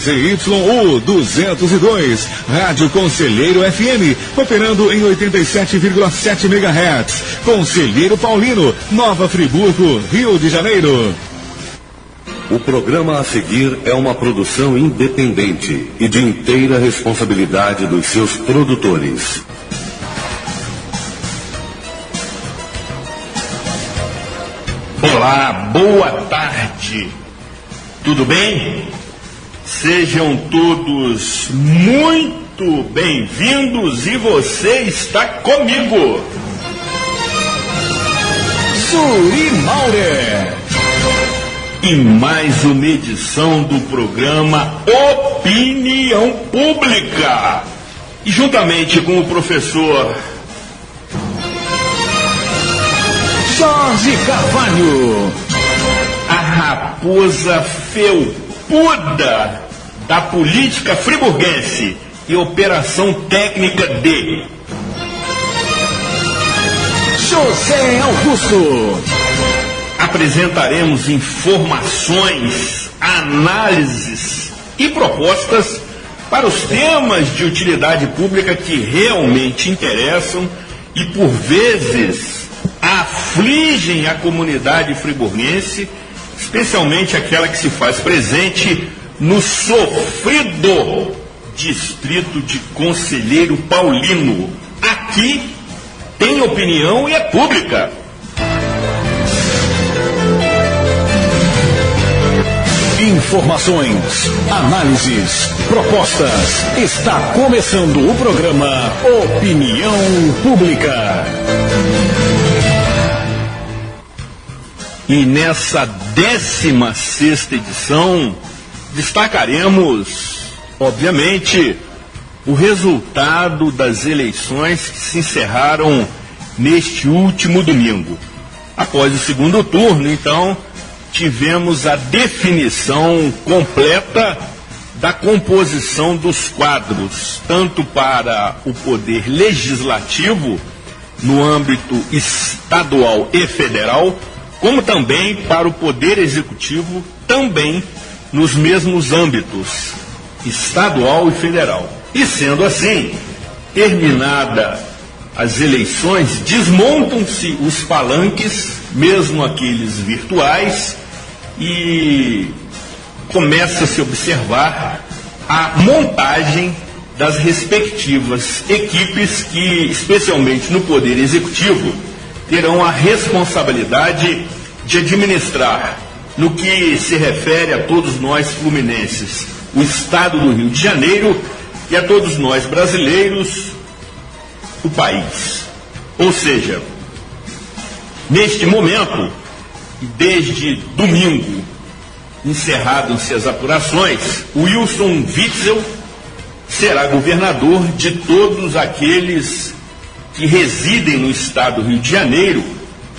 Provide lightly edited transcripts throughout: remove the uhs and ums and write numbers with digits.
ZYU 202, Rádio Conselheiro FM, operando em 87,7 MHz. Conselheiro Paulino, Nova Friburgo, Rio de Janeiro. O programa a seguir é uma produção independente e de inteira responsabilidade dos seus produtores. Olá, boa tarde. Tudo bem? Sejam todos muito bem-vindos e você está comigo. Suri Maurer. E mais uma edição do programa Opinião Pública. E juntamente com o professor Jorge Carvalho, a raposa felpuda da política friburguense e operação técnica de José Augusto. Apresentaremos informações, análises e propostas para os temas de utilidade pública que realmente interessam e, por vezes, afligem a comunidade friburguense, especialmente aquela que se faz presente no sofrido distrito de Conselheiro Paulino. Aqui tem opinião e é pública. Informações, análises, propostas. Está começando o programa Opinião Pública. E nessa 16ª edição, destacaremos, obviamente, o resultado das eleições que se encerraram neste último domingo. Após o segundo turno, então, tivemos a definição completa da composição dos quadros, tanto para o poder legislativo, no âmbito estadual e federal, como também para o poder executivo, também nos mesmos âmbitos, estadual e federal. E sendo assim, terminada as eleições, desmontam-se os palanques, mesmo aqueles virtuais, e começa-se a observar a montagem das respectivas equipes que, especialmente no Poder Executivo, terão a responsabilidade de administrar, no que se refere a todos nós fluminenses, o Estado do Rio de Janeiro e a todos nós brasileiros, o país. Ou seja, neste momento, desde domingo, encerradas-se as apurações, Wilson Witzel será governador de todos aqueles que residem no estado do Rio de Janeiro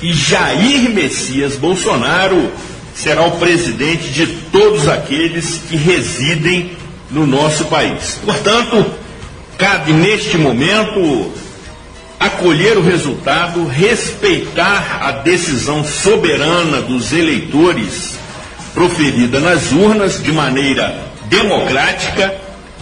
e Jair Messias Bolsonaro será o presidente de todos aqueles que residem no nosso país. Portanto, cabe neste momento acolher o resultado, respeitar a decisão soberana dos eleitores proferida nas urnas de maneira democrática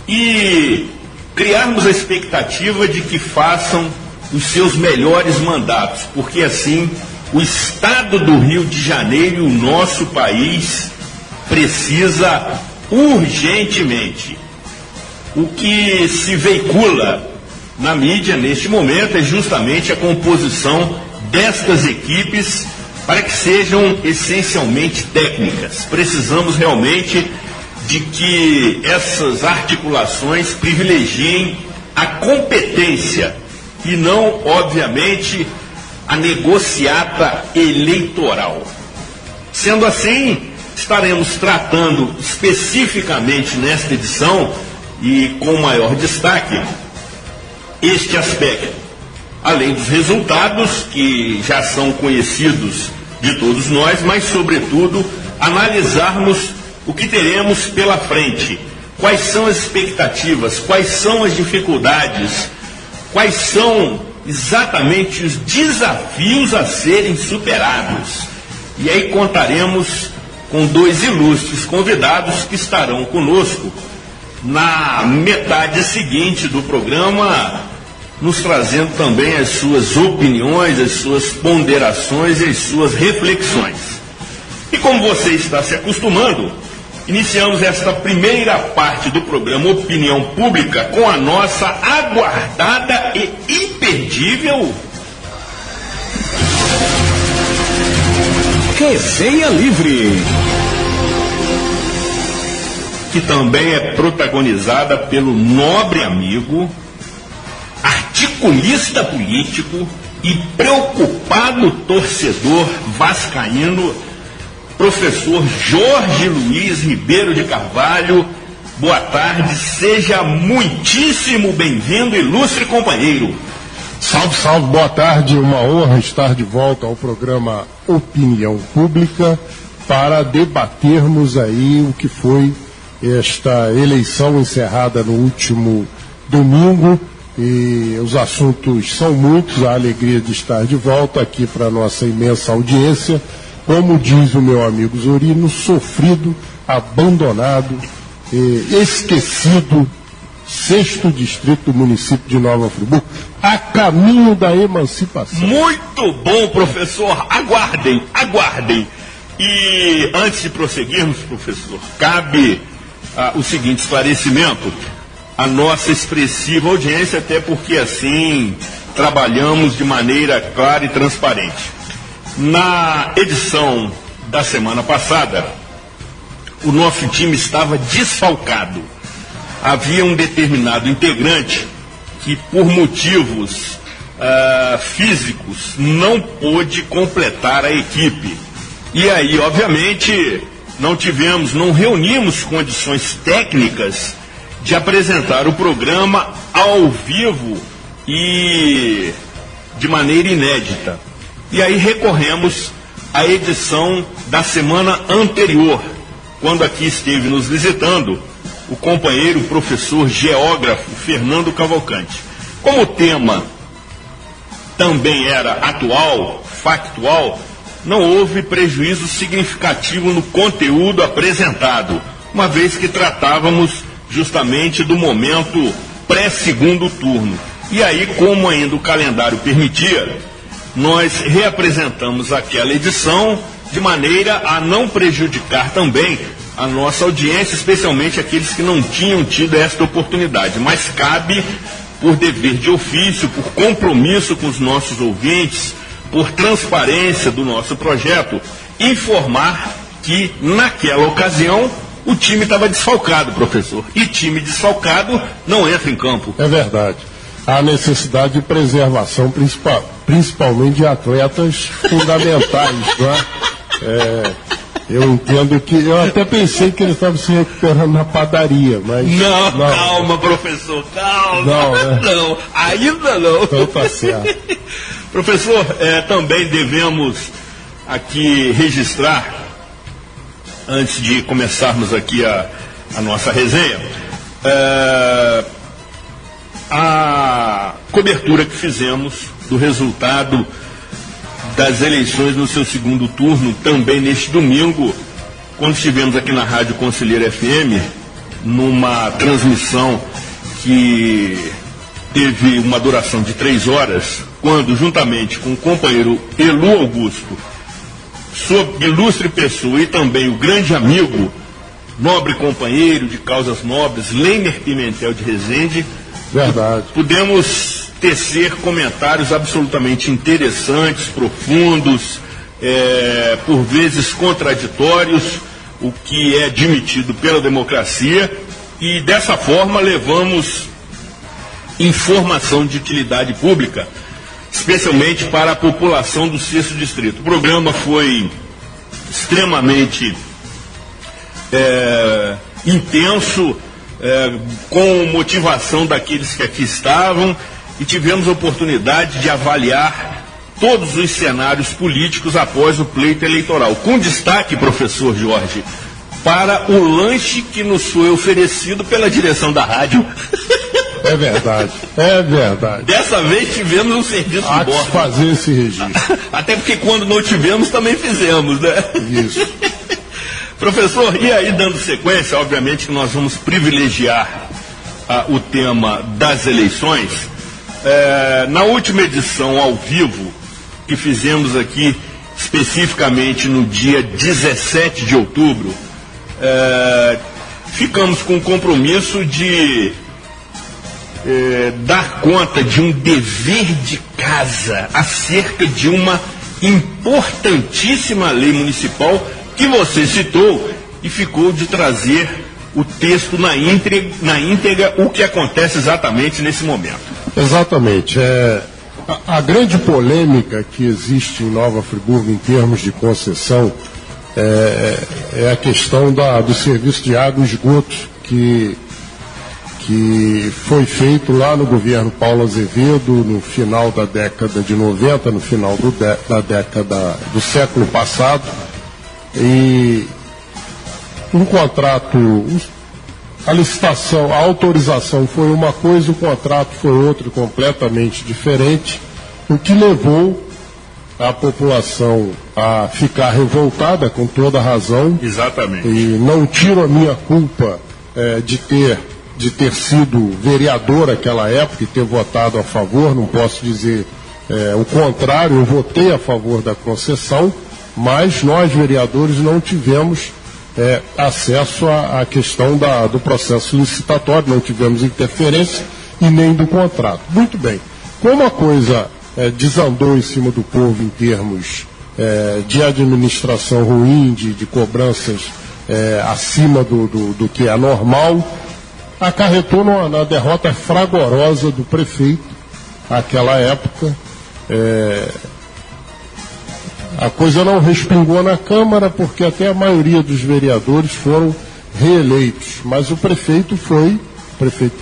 e criarmos a expectativa de que façam os seus melhores mandatos, porque assim o Estado do Rio de Janeiro, o nosso país, precisa urgentemente. O que se veicula na mídia neste momento é justamente a composição destas equipes para que sejam essencialmente técnicas. Precisamos realmente de que essas articulações privilegiem a competência e não, obviamente, a negociata eleitoral. Sendo assim, estaremos tratando especificamente nesta edição e com maior destaque este aspecto, além dos resultados que já são conhecidos de todos nós, mas sobretudo analisarmos o que teremos pela frente, quais são as expectativas, quais são as dificuldades, quais são exatamente os desafios a serem superados. E aí contaremos com 2 ilustres convidados que estarão conosco na metade seguinte do programa, nos trazendo também as suas opiniões, as suas ponderações e as suas reflexões. E como você está se acostumando, iniciamos esta primeira parte do programa Opinião Pública com a nossa aguardada e imperdível Resenha Livre, que também é protagonizada pelo nobre amigo, articulista político e preocupado torcedor vascaíno, professor Jorge Luiz Ribeiro de Carvalho. Boa tarde, seja muitíssimo bem-vindo, ilustre companheiro. Salve, salve, boa tarde, uma honra estar de volta ao programa Opinião Pública para debatermos aí o que foi esta eleição encerrada no último domingo, e os assuntos são muitos, a alegria de estar de volta aqui para a nossa imensa audiência, como diz o meu amigo Zorino, sofrido, abandonado, esquecido, 6º distrito do município de Nova Friburgo, a caminho da emancipação. Muito bom, professor. Aguardem, aguardem. E antes de prosseguirmos, professor, cabe o seguinte esclarecimento à nossa expressiva audiência, até porque assim trabalhamos de maneira clara e transparente. Na edição da semana passada, o nosso time estava desfalcado. Havia um determinado integrante que, por motivos físicos, não pôde completar a equipe. E aí, obviamente, não reunimos condições técnicas de apresentar o programa ao vivo e de maneira inédita. E aí recorremos à edição da semana anterior, quando aqui esteve nos visitando o companheiro professor geógrafo Fernando Cavalcante. Como o tema também era atual, factual, não houve prejuízo significativo no conteúdo apresentado, uma vez que tratávamos justamente do momento pré-segundo turno. E aí, como ainda o calendário permitia, nós reapresentamos aquela edição de maneira a não prejudicar também a nossa audiência, especialmente aqueles que não tinham tido esta oportunidade. Mas cabe, por dever de ofício, por compromisso com os nossos ouvintes, por transparência do nosso projeto, informar que, naquela ocasião, o time estava desfalcado, professor. E time desfalcado não entra em campo. É verdade. Há necessidade de preservação, principalmente de atletas fundamentais, né? Eu entendo que... Eu até pensei que ele estava se recuperando na padaria, mas... Não, calma, professor, calma. Não, né? Não, ainda não. Então tá certo. Professor, também devemos aqui registrar, antes de começarmos aqui a nossa resenha, a cobertura que fizemos do resultado das eleições no seu segundo turno, também neste domingo, quando estivemos aqui na Rádio Conselheiro FM, numa transmissão que teve uma duração de 3 horas, quando, juntamente com o companheiro Elu Augusto, sua ilustre pessoa e também o grande amigo, nobre companheiro de causas nobres, Leiner Pimentel de Rezende, verdade, pudemos tecer comentários absolutamente interessantes, profundos, por vezes contraditórios, o que é admitido pela democracia, e dessa forma levamos informação de utilidade pública, especialmente para a população do 6º distrito. O programa foi extremamente intenso, com motivação daqueles que aqui estavam, e tivemos a oportunidade de avaliar todos os cenários políticos após o pleito eleitoral, com destaque, professor Jorge, para o lanche que nos foi oferecido pela direção da rádio. É verdade, é verdade. Dessa vez tivemos um serviço Há de bordo. que fazer esse registro. Até porque quando não tivemos também fizemos, né? Isso. Professor, e aí dando sequência, obviamente que nós vamos privilegiar o tema das eleições. Na última edição ao vivo, que fizemos aqui especificamente no dia 17 de outubro, ficamos com o compromisso de dar conta de um dever de casa acerca de uma importantíssima lei municipal que você citou e ficou de trazer o texto na íntegra, o que acontece exatamente nesse momento. Exatamente. A grande polêmica que existe em Nova Friburgo em termos de concessão é a questão do serviço de água e esgoto que foi feito lá no governo Paulo Azevedo no final da década de 90, no final da década do século passado. E um contrato, a licitação, a autorização foi uma coisa, o contrato foi outra completamente diferente, o que levou a população a ficar revoltada, com toda razão. Exatamente. E não tiro a minha culpa de ter sido vereador naquela época e ter votado a favor, não posso dizer o contrário, eu votei a favor da concessão, mas nós, vereadores, não tivemos acesso à questão do processo licitatório, não tivemos interferência e nem do contrato. Muito bem, como a coisa desandou em cima do povo em termos de administração ruim, de cobranças acima do que é normal, acarretou na derrota fragorosa do prefeito naquela época. A coisa não respingou na Câmara, porque até a maioria dos vereadores foram reeleitos. Mas o prefeito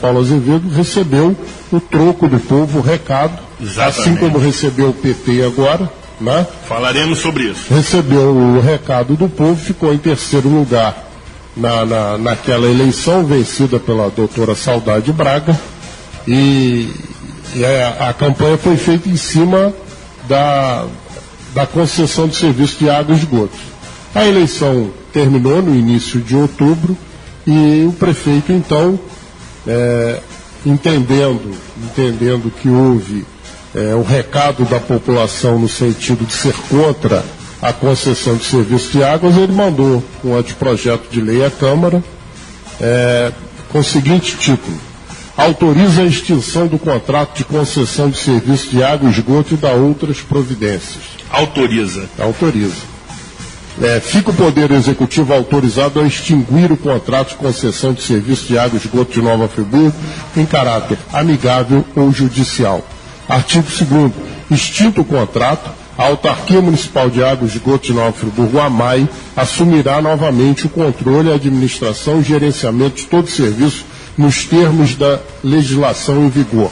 Paulo Azevedo, recebeu o troco do povo, o recado, exatamente, assim como recebeu o PT agora, né? Falaremos sobre isso. Recebeu o recado do povo, ficou em terceiro lugar naquela eleição, vencida pela doutora Saudade Braga, e a campanha foi feita em cima da concessão de serviço de água e esgoto. A eleição terminou no início de outubro e o prefeito, então, entendendo que houve o recado da população no sentido de ser contra a concessão de serviço de águas, ele mandou um anteprojeto de lei à Câmara com o seguinte título: autoriza a extinção do contrato de concessão de serviço de água e esgoto e dá outras providências. Autoriza. Fica o Poder Executivo autorizado a extinguir o contrato de concessão de serviço de água e esgoto de Nova Friburgo em caráter amigável ou judicial. Artigo 2º. Extinto o contrato, a Autarquia Municipal de Água e Esgoto de Nova Friburgo, AMAI, assumirá novamente o controle, a administração e gerenciamento de todo o serviço nos termos da legislação em vigor.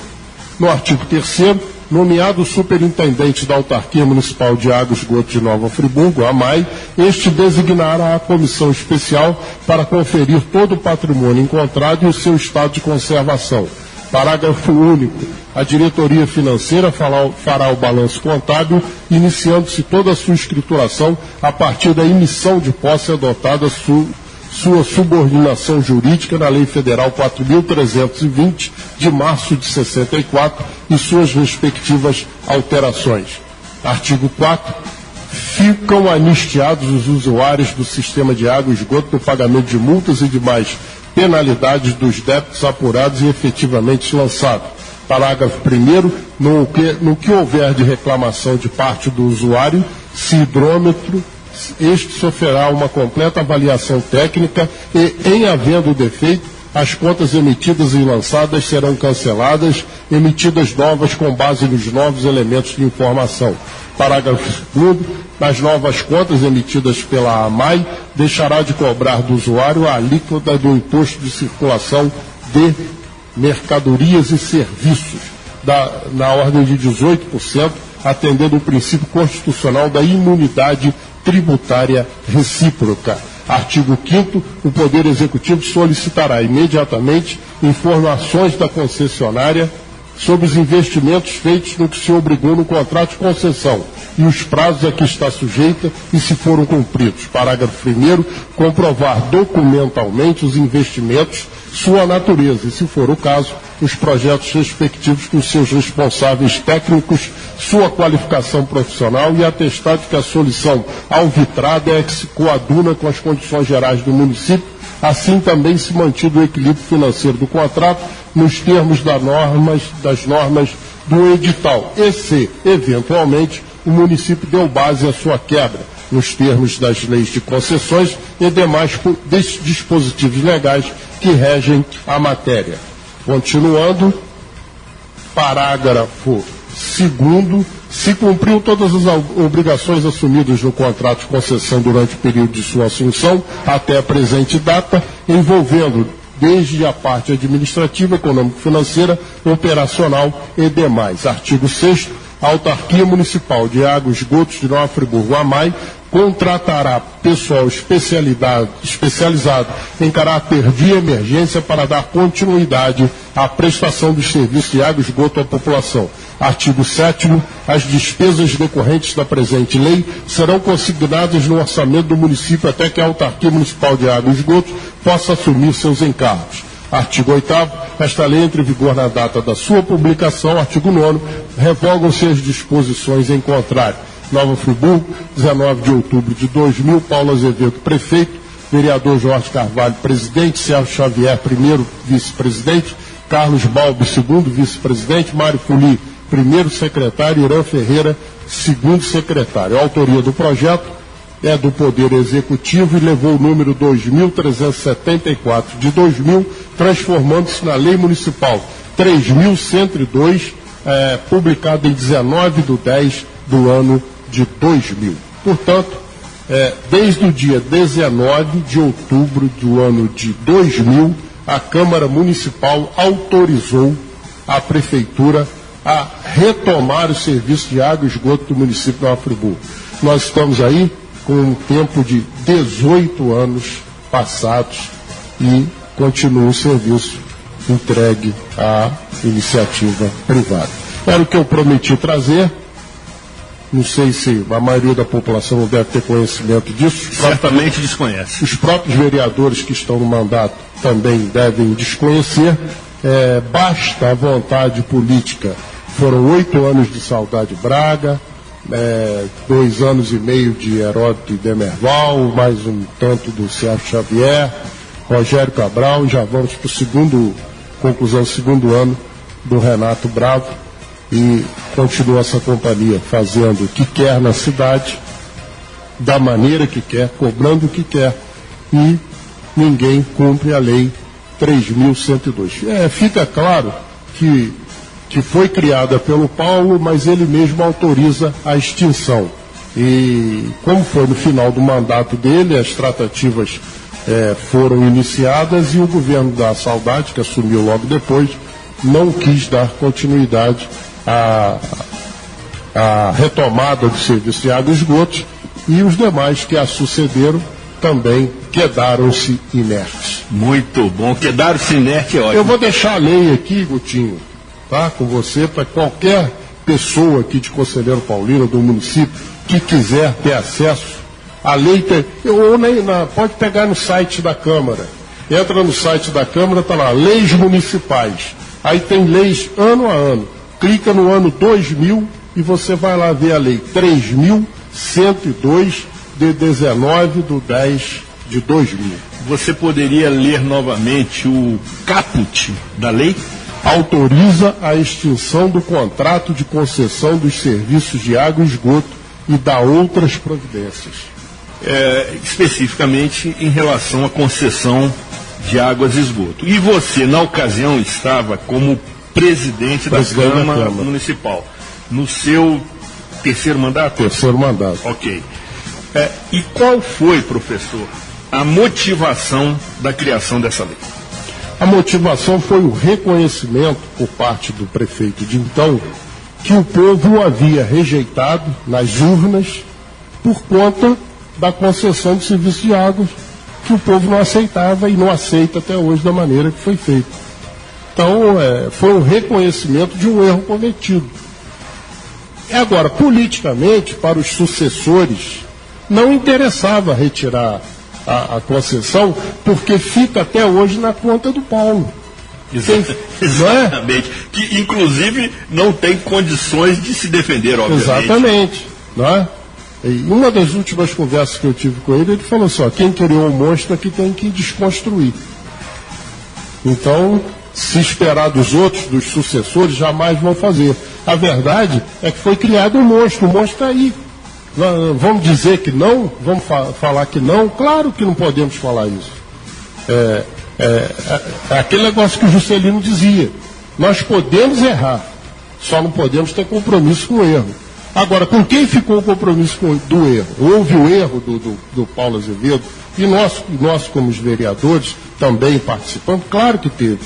No artigo 3º, nomeado o superintendente da Autarquia Municipal de Água e Esgoto de Nova Friburgo, AMAI, este designará a comissão especial para conferir todo o patrimônio encontrado e o seu estado de conservação. Parágrafo único. A diretoria financeira fará o balanço contábil, iniciando-se toda a sua escrituração a partir da emissão de posse adotada sua subordinação jurídica na Lei Federal 4.320, de março de 64, e suas respectivas alterações. Artigo 4. Ficam anistiados os usuários do sistema de água e esgoto do pagamento de multas e demais penalidades dos débitos apurados e efetivamente lançados. Parágrafo 1º. No que houver de reclamação de parte do usuário, se hidrômetro, este sofrerá uma completa avaliação técnica e, em havendo defeito, as contas emitidas e lançadas serão canceladas, emitidas novas com base nos novos elementos de informação. Parágrafo 2º. Nas novas contas emitidas pela AMAI, deixará de cobrar do usuário a alíquota do imposto de circulação de mercadorias e serviços, na ordem de 18%, atendendo o princípio constitucional da imunidade tributária recíproca. Artigo 5º. O Poder Executivo solicitará imediatamente informações da concessionária sobre os investimentos feitos no que se obrigou no contrato de concessão e os prazos a que está sujeita e se foram cumpridos. Parágrafo 1º, comprovar documentalmente os investimentos, sua natureza e, se for o caso, os projetos respectivos com seus responsáveis técnicos, sua qualificação profissional e atestar de que a solução alvitrada é que se coaduna com as condições gerais do município, assim também se mantido o equilíbrio financeiro do contrato nos termos das normas do edital, e se, eventualmente, o município deu base à sua quebra, nos termos das leis de concessões e demais dispositivos legais que regem a matéria. Continuando, parágrafo 2º, se cumpriu todas as obrigações assumidas no contrato de concessão durante o período de sua assunção, até a presente data, envolvendo desde a parte administrativa, econômico-financeira, operacional e demais. Artigo 6º, a Autarquia Municipal de Água e Esgotos de Nova Friburgo, AMAI, contratará pessoal especializado em caráter de emergência para dar continuidade à prestação dos serviços de água e esgoto à população. Artigo 7º, as despesas decorrentes da presente lei serão consignadas no orçamento do município até que a Autarquia Municipal de Água e Esgotos possa assumir seus encargos. Artigo 8º, esta lei entra em vigor na data da sua publicação. Artigo 9º, revogam-se as disposições em contrário. Nova Friburgo, 19 de outubro de 2000, Paulo Azevedo, prefeito, vereador Jorge Carvalho, presidente, Sérgio Xavier, primeiro vice-presidente, Carlos Balbi, segundo vice-presidente, Mário Fuli, primeiro secretário, Irã Ferreira, segundo secretário. A autoria do projeto é do Poder Executivo e levou o número 2374 de 2000, transformando-se na Lei Municipal 3.102, publicada em 19/10 do ano de 2000. Portanto, desde o dia 19 de outubro do ano de 2000, a Câmara Municipal autorizou a Prefeitura a retomar o serviço de água e esgoto do município de Nova Friburgo. Nós estamos aí com um tempo de 18 anos passados e continua o serviço entregue à iniciativa privada. Era o que eu prometi trazer. Não sei se a maioria da população não deve ter conhecimento disso. Certamente desconhece. Os próprios vereadores que estão no mandato também devem desconhecer. Basta a vontade política. Foram 8 anos de Saudade Braga, 2 anos e meio de Heródoto e Demerval, mais um tanto do Sérgio Xavier, Rogério Cabral, já vamos para o conclusão do segundo ano do Renato Bravo, e continua essa companhia fazendo o que quer na cidade, da maneira que quer, cobrando o que quer, e ninguém cumpre a lei 3.102. Fica claro que foi criada pelo Paulo, mas ele mesmo autoriza a extinção. E como foi no final do mandato dele, as tratativas foram iniciadas e o governo da Saudade, que assumiu logo depois, não quis dar continuidade à retomada do serviço de água e esgotos, e os demais que a sucederam também quedaram-se inertes. Muito bom, quedaram-se inertes é ótimo. Eu vou deixar a lei aqui, Gutinho, tá, com você, para qualquer pessoa aqui de Conselheiro Paulino, do município, que quiser ter acesso. A lei pode pegar no site da Câmara. Entra no site da Câmara, está lá, leis municipais. Aí tem leis ano a ano. Clica no ano 2000 e você vai lá ver a lei 3.102 de 19/10 de 2000. Você poderia ler novamente o caput da lei? Autoriza a extinção do contrato de concessão dos serviços de água e esgoto e dá outras providências. Especificamente em relação à concessão de águas e esgoto. E você, na ocasião, estava como presidente da Câmara Municipal. No seu terceiro mandato? Terceiro mandato. Ok. E qual foi, professor, a motivação da criação dessa lei? A motivação foi o reconhecimento por parte do prefeito de então que o povo o havia rejeitado nas urnas por conta da concessão do serviço de águas, que o povo não aceitava e não aceita até hoje da maneira que foi feito. Então, foi um reconhecimento de um erro cometido. Agora, politicamente, para os sucessores, não interessava retirar a concessão, porque fica até hoje na conta do Paulo. Exatamente. Que, inclusive, não tem condições de se defender, obviamente. Exatamente. Não é? E uma das últimas conversas que eu tive com ele, ele falou assim, quem criou o monstro aqui tem que desconstruir. Então, se esperar dos outros, dos sucessores, jamais vão fazer. A verdade é que foi criado um monstro, o monstro está aí. Vamos dizer que não? Vamos falar que não? Claro que não podemos falar isso. É aquele negócio que o Juscelino dizia. Nós podemos errar, só não podemos ter compromisso com o erro. Agora, com quem ficou o compromisso do erro? Houve o erro do Paulo Azevedo, e nós como os vereadores também participamos, claro que teve.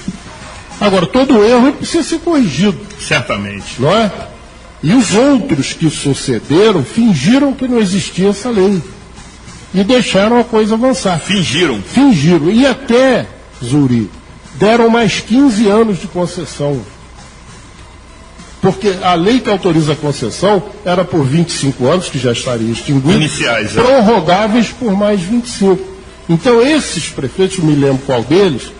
Agora, todo erro precisa ser corrigido. Certamente. Não é? E os outros que sucederam fingiram que não existia essa lei. E deixaram a coisa avançar. Fingiram. E até, Zuri, deram mais 15 anos de concessão. Porque a lei que autoriza a concessão era por 25 anos, que já estaria extinguida. Iniciais, prorrogáveis por mais 25. Então, esses prefeitos, não me lembro qual deles,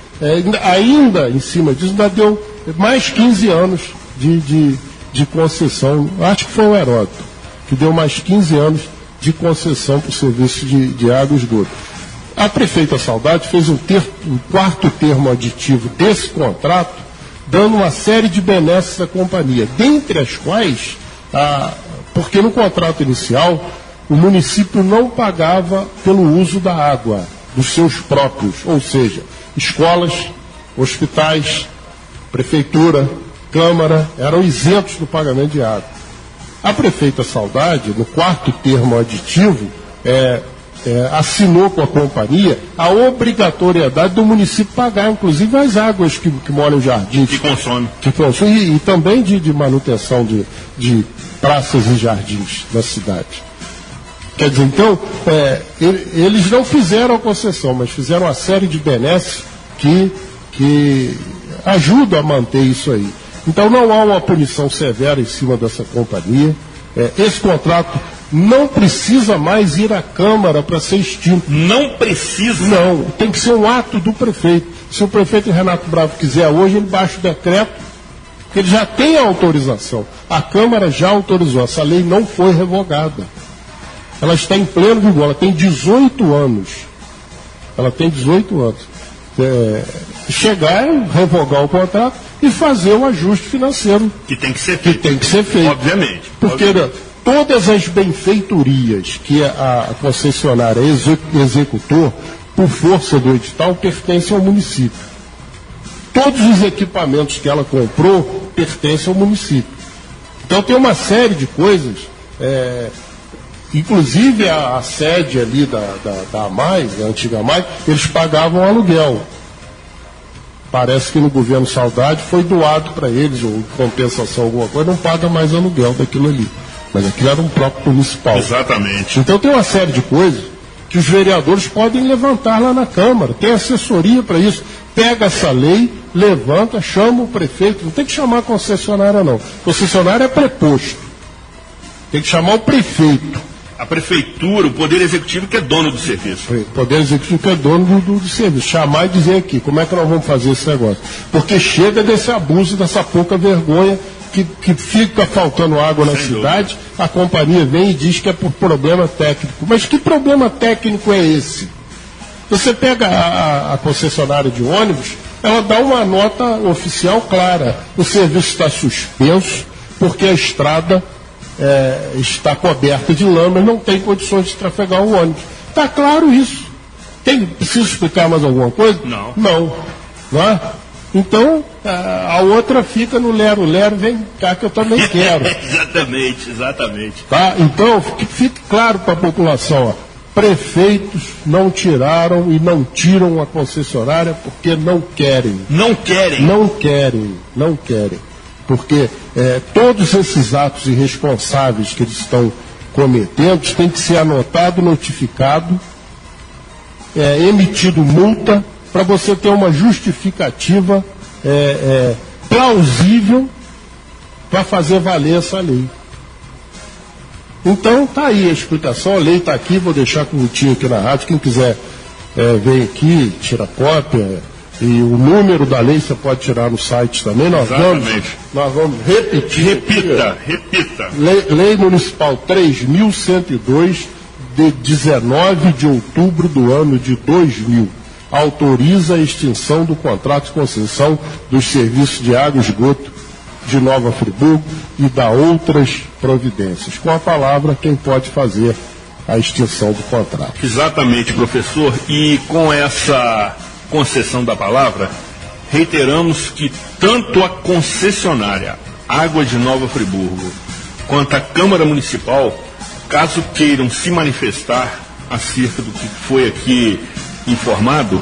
ainda em cima disso, ainda deu mais 15 anos de concessão. Acho que foi o Heródoto, que deu mais 15 anos de concessão para o serviço de água e esgoto. A prefeita Saudade fez um quarto termo aditivo desse contrato, dando uma série de benesses à companhia, dentre as quais, porque no contrato inicial, o município não pagava pelo uso da água, dos seus próprios, ou seja, escolas, hospitais, prefeitura, Câmara, eram isentos do pagamento de água. A prefeita Saudade, no quarto termo aditivo, assinou com a companhia a obrigatoriedade do município pagar, inclusive, as águas que moram em jardins. Que consome. E também de manutenção de praças e jardins da cidade. Quer dizer, então, eles não fizeram a concessão, mas fizeram uma série de benesses que ajudam a manter isso aí. Então, não há uma punição severa em cima dessa companhia. Esse contrato não precisa mais ir à Câmara para ser extinto. Não precisa? Não, tem que ser um ato do prefeito. Se o prefeito Renato Bravo quiser hoje, ele baixa o decreto, porque ele já tem a autorização. A Câmara já autorizou, essa lei não foi revogada. Ela está em pleno vigor, ela tem 18 anos. Ela tem 18 anos. Chegar, revogar o contrato e fazer o ajuste financeiro. Que tem que ser feito. Obviamente. Porque todas as benfeitorias que a concessionária executou, por força do edital, pertencem ao município. Todos os equipamentos que ela comprou pertencem ao município. Então tem uma série de coisas, inclusive a sede ali da AMAI, da antiga AMAI, eles pagavam aluguel. Parece que no governo Saudade foi doado para eles, ou compensação, alguma coisa, não paga mais aluguel daquilo ali. Mas aquilo era um próprio municipal. Exatamente. Então tem uma série de coisas que os vereadores podem levantar lá na Câmara. Tem assessoria para isso. Pega essa lei, levanta, chama o prefeito. Não tem que chamar a concessionária, não. Concessionária é preposto. Tem que chamar o prefeito. A prefeitura, o Poder Executivo que é dono do serviço. O Poder Executivo que é dono do serviço. Chamar e dizer aqui, como é que nós vamos fazer esse negócio? Porque chega desse abuso, dessa pouca vergonha, que fica faltando água na cidade, a companhia vem e diz que é por problema técnico. Mas que problema técnico é esse? Você pega a concessionária de ônibus, ela dá uma nota oficial clara. O serviço está suspenso porque a estrada está coberta de lama e não tem condições de trafegar o ônibus. Está claro isso. Preciso explicar mais alguma coisa? Não. Não é? Então, a outra fica no lero-lero, vem cá que eu também quero. Exatamente. Tá? Então, que fique claro para a população, prefeitos não tiraram e não tiram a concessionária porque não querem. Não querem. Porque todos esses atos irresponsáveis que eles estão cometendo têm que ser anotado, notificado, emitido multa, para você ter uma justificativa plausível para fazer valer essa lei. Então, tá aí a explicação, a lei está aqui, vou deixar bonitinho aqui na rádio, quem quiser vem aqui, tira cópia, e o número da lei você pode tirar no site também, nós vamos repetir. Repita. Lei Municipal 3.102, de 19 de outubro do ano de 2000, autoriza a extinção do contrato de concessão dos serviços de água e esgoto de Nova Friburgo e dá outras providências. Com a palavra, quem pode fazer a extinção do contrato. Exatamente, professor. E com essa concessão da palavra, reiteramos que tanto a concessionária Água de Nova Friburgo quanto a Câmara Municipal, caso queiram se manifestar acerca do que foi aqui informado,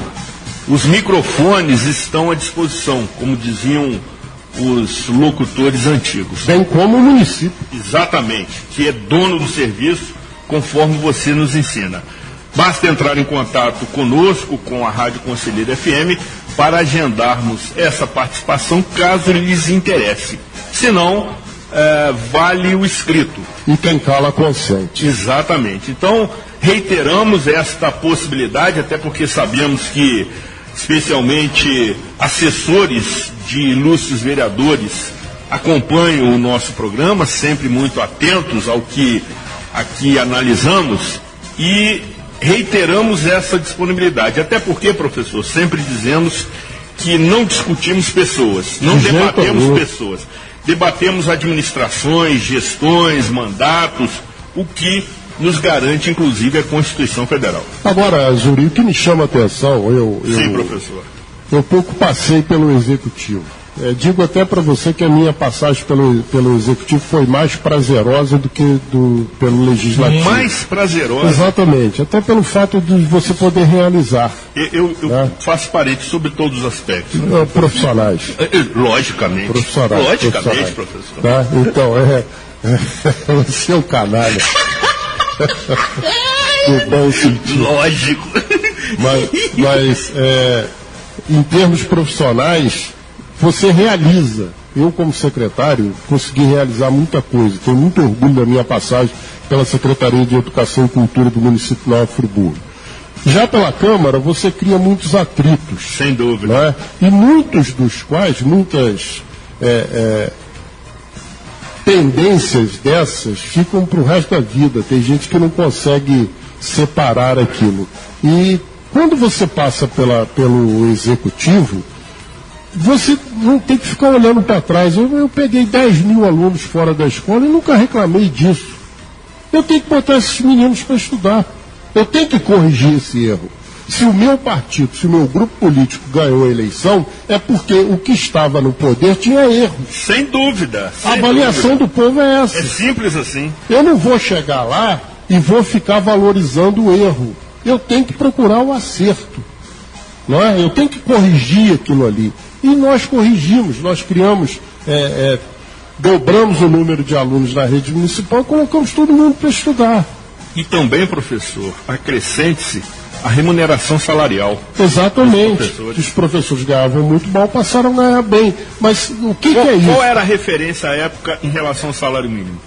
os microfones estão à disposição, como diziam os locutores antigos. Bem como o município. Exatamente, que é dono do serviço, conforme você nos ensina. Basta entrar em contato conosco, com a Rádio Conselheiro FM, para agendarmos essa participação, caso lhes interesse. Se não, vale o escrito. E quem cala consente. Exatamente. Então, reiteramos esta possibilidade, até porque sabemos que, especialmente, assessores de ilustres vereadores acompanham o nosso programa, sempre muito atentos ao que aqui analisamos, e reiteramos essa disponibilidade. Até porque, professor, sempre dizemos que não discutimos pessoas, não debatemos pessoas. Debatemos administrações, gestões, mandatos, o que nos garante, inclusive, a Constituição Federal. Agora, Zuri, o que me chama a atenção, Sim, professor. Eu pouco passei pelo Executivo. Digo até para você que a minha passagem pelo Executivo foi mais prazerosa do que pelo Legislativo. Mais prazerosa? Exatamente, até pelo fato de você poder realizar. Eu faço parede sobre todos os aspectos. Profissionais. Logicamente. Profissionais. Professor. Tá? Então, você é um canalha. No bom sentido. Lógico. Mas em termos profissionais, você realiza. Eu, como secretário, consegui realizar muita coisa. Tenho muito orgulho da minha passagem pela Secretaria de Educação e Cultura do município de Nova Friburgo. Já pela Câmara, você cria muitos atritos. Sem dúvida. Né? E muitas tendências dessas ficam para o resto da vida. Tem gente que não consegue separar aquilo. E quando você passa pelo Executivo, você não tem que ficar olhando para trás. Eu peguei 10 mil alunos fora da escola e nunca reclamei disso. Eu tenho que botar esses meninos para estudar. Eu tenho que corrigir esse erro. Se o meu partido, se o meu grupo político ganhou a eleição, é porque o que estava no poder tinha erros. Sem dúvida. A avaliação do povo é essa. É simples assim. Eu não vou chegar lá e vou ficar valorizando o erro. Eu tenho que procurar o acerto. Não é? Eu tenho que corrigir aquilo ali. E nós corrigimos, nós criamos, dobramos o número de alunos na rede municipal e colocamos todo mundo para estudar. E também, professor, acrescente-se a remuneração salarial. Exatamente. Os professores ganhavam muito mal, passaram a ganhar bem. Mas o que é isso? Qual era a referência à época em relação ao salário mínimo?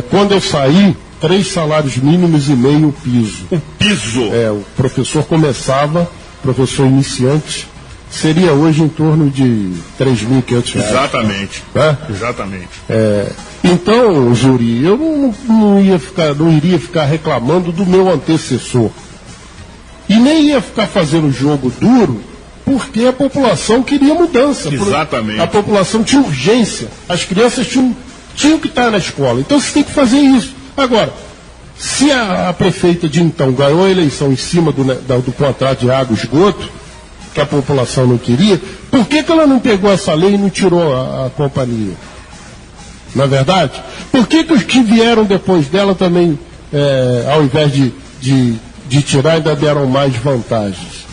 Quando eu saí, 3 salários mínimos e meio o piso. O piso? O professor começava, professor iniciante, seria hoje em torno de R$3.500. Exatamente. Né? Exatamente. Então, Zuri, eu não iria ficar reclamando do meu antecessor. E nem ia ficar fazendo jogo duro, porque a população queria mudança. Exatamente. A população tinha urgência. As crianças tinham que estar na escola. Então você tem que fazer isso. Agora, se a prefeita de então ganhou a eleição em cima do contrato de água e esgoto, que a população não queria, por que ela não pegou essa lei e não tirou a companhia? Não é verdade? Por que os que vieram depois dela também, ao invés de tirar, ainda deram mais vantagens?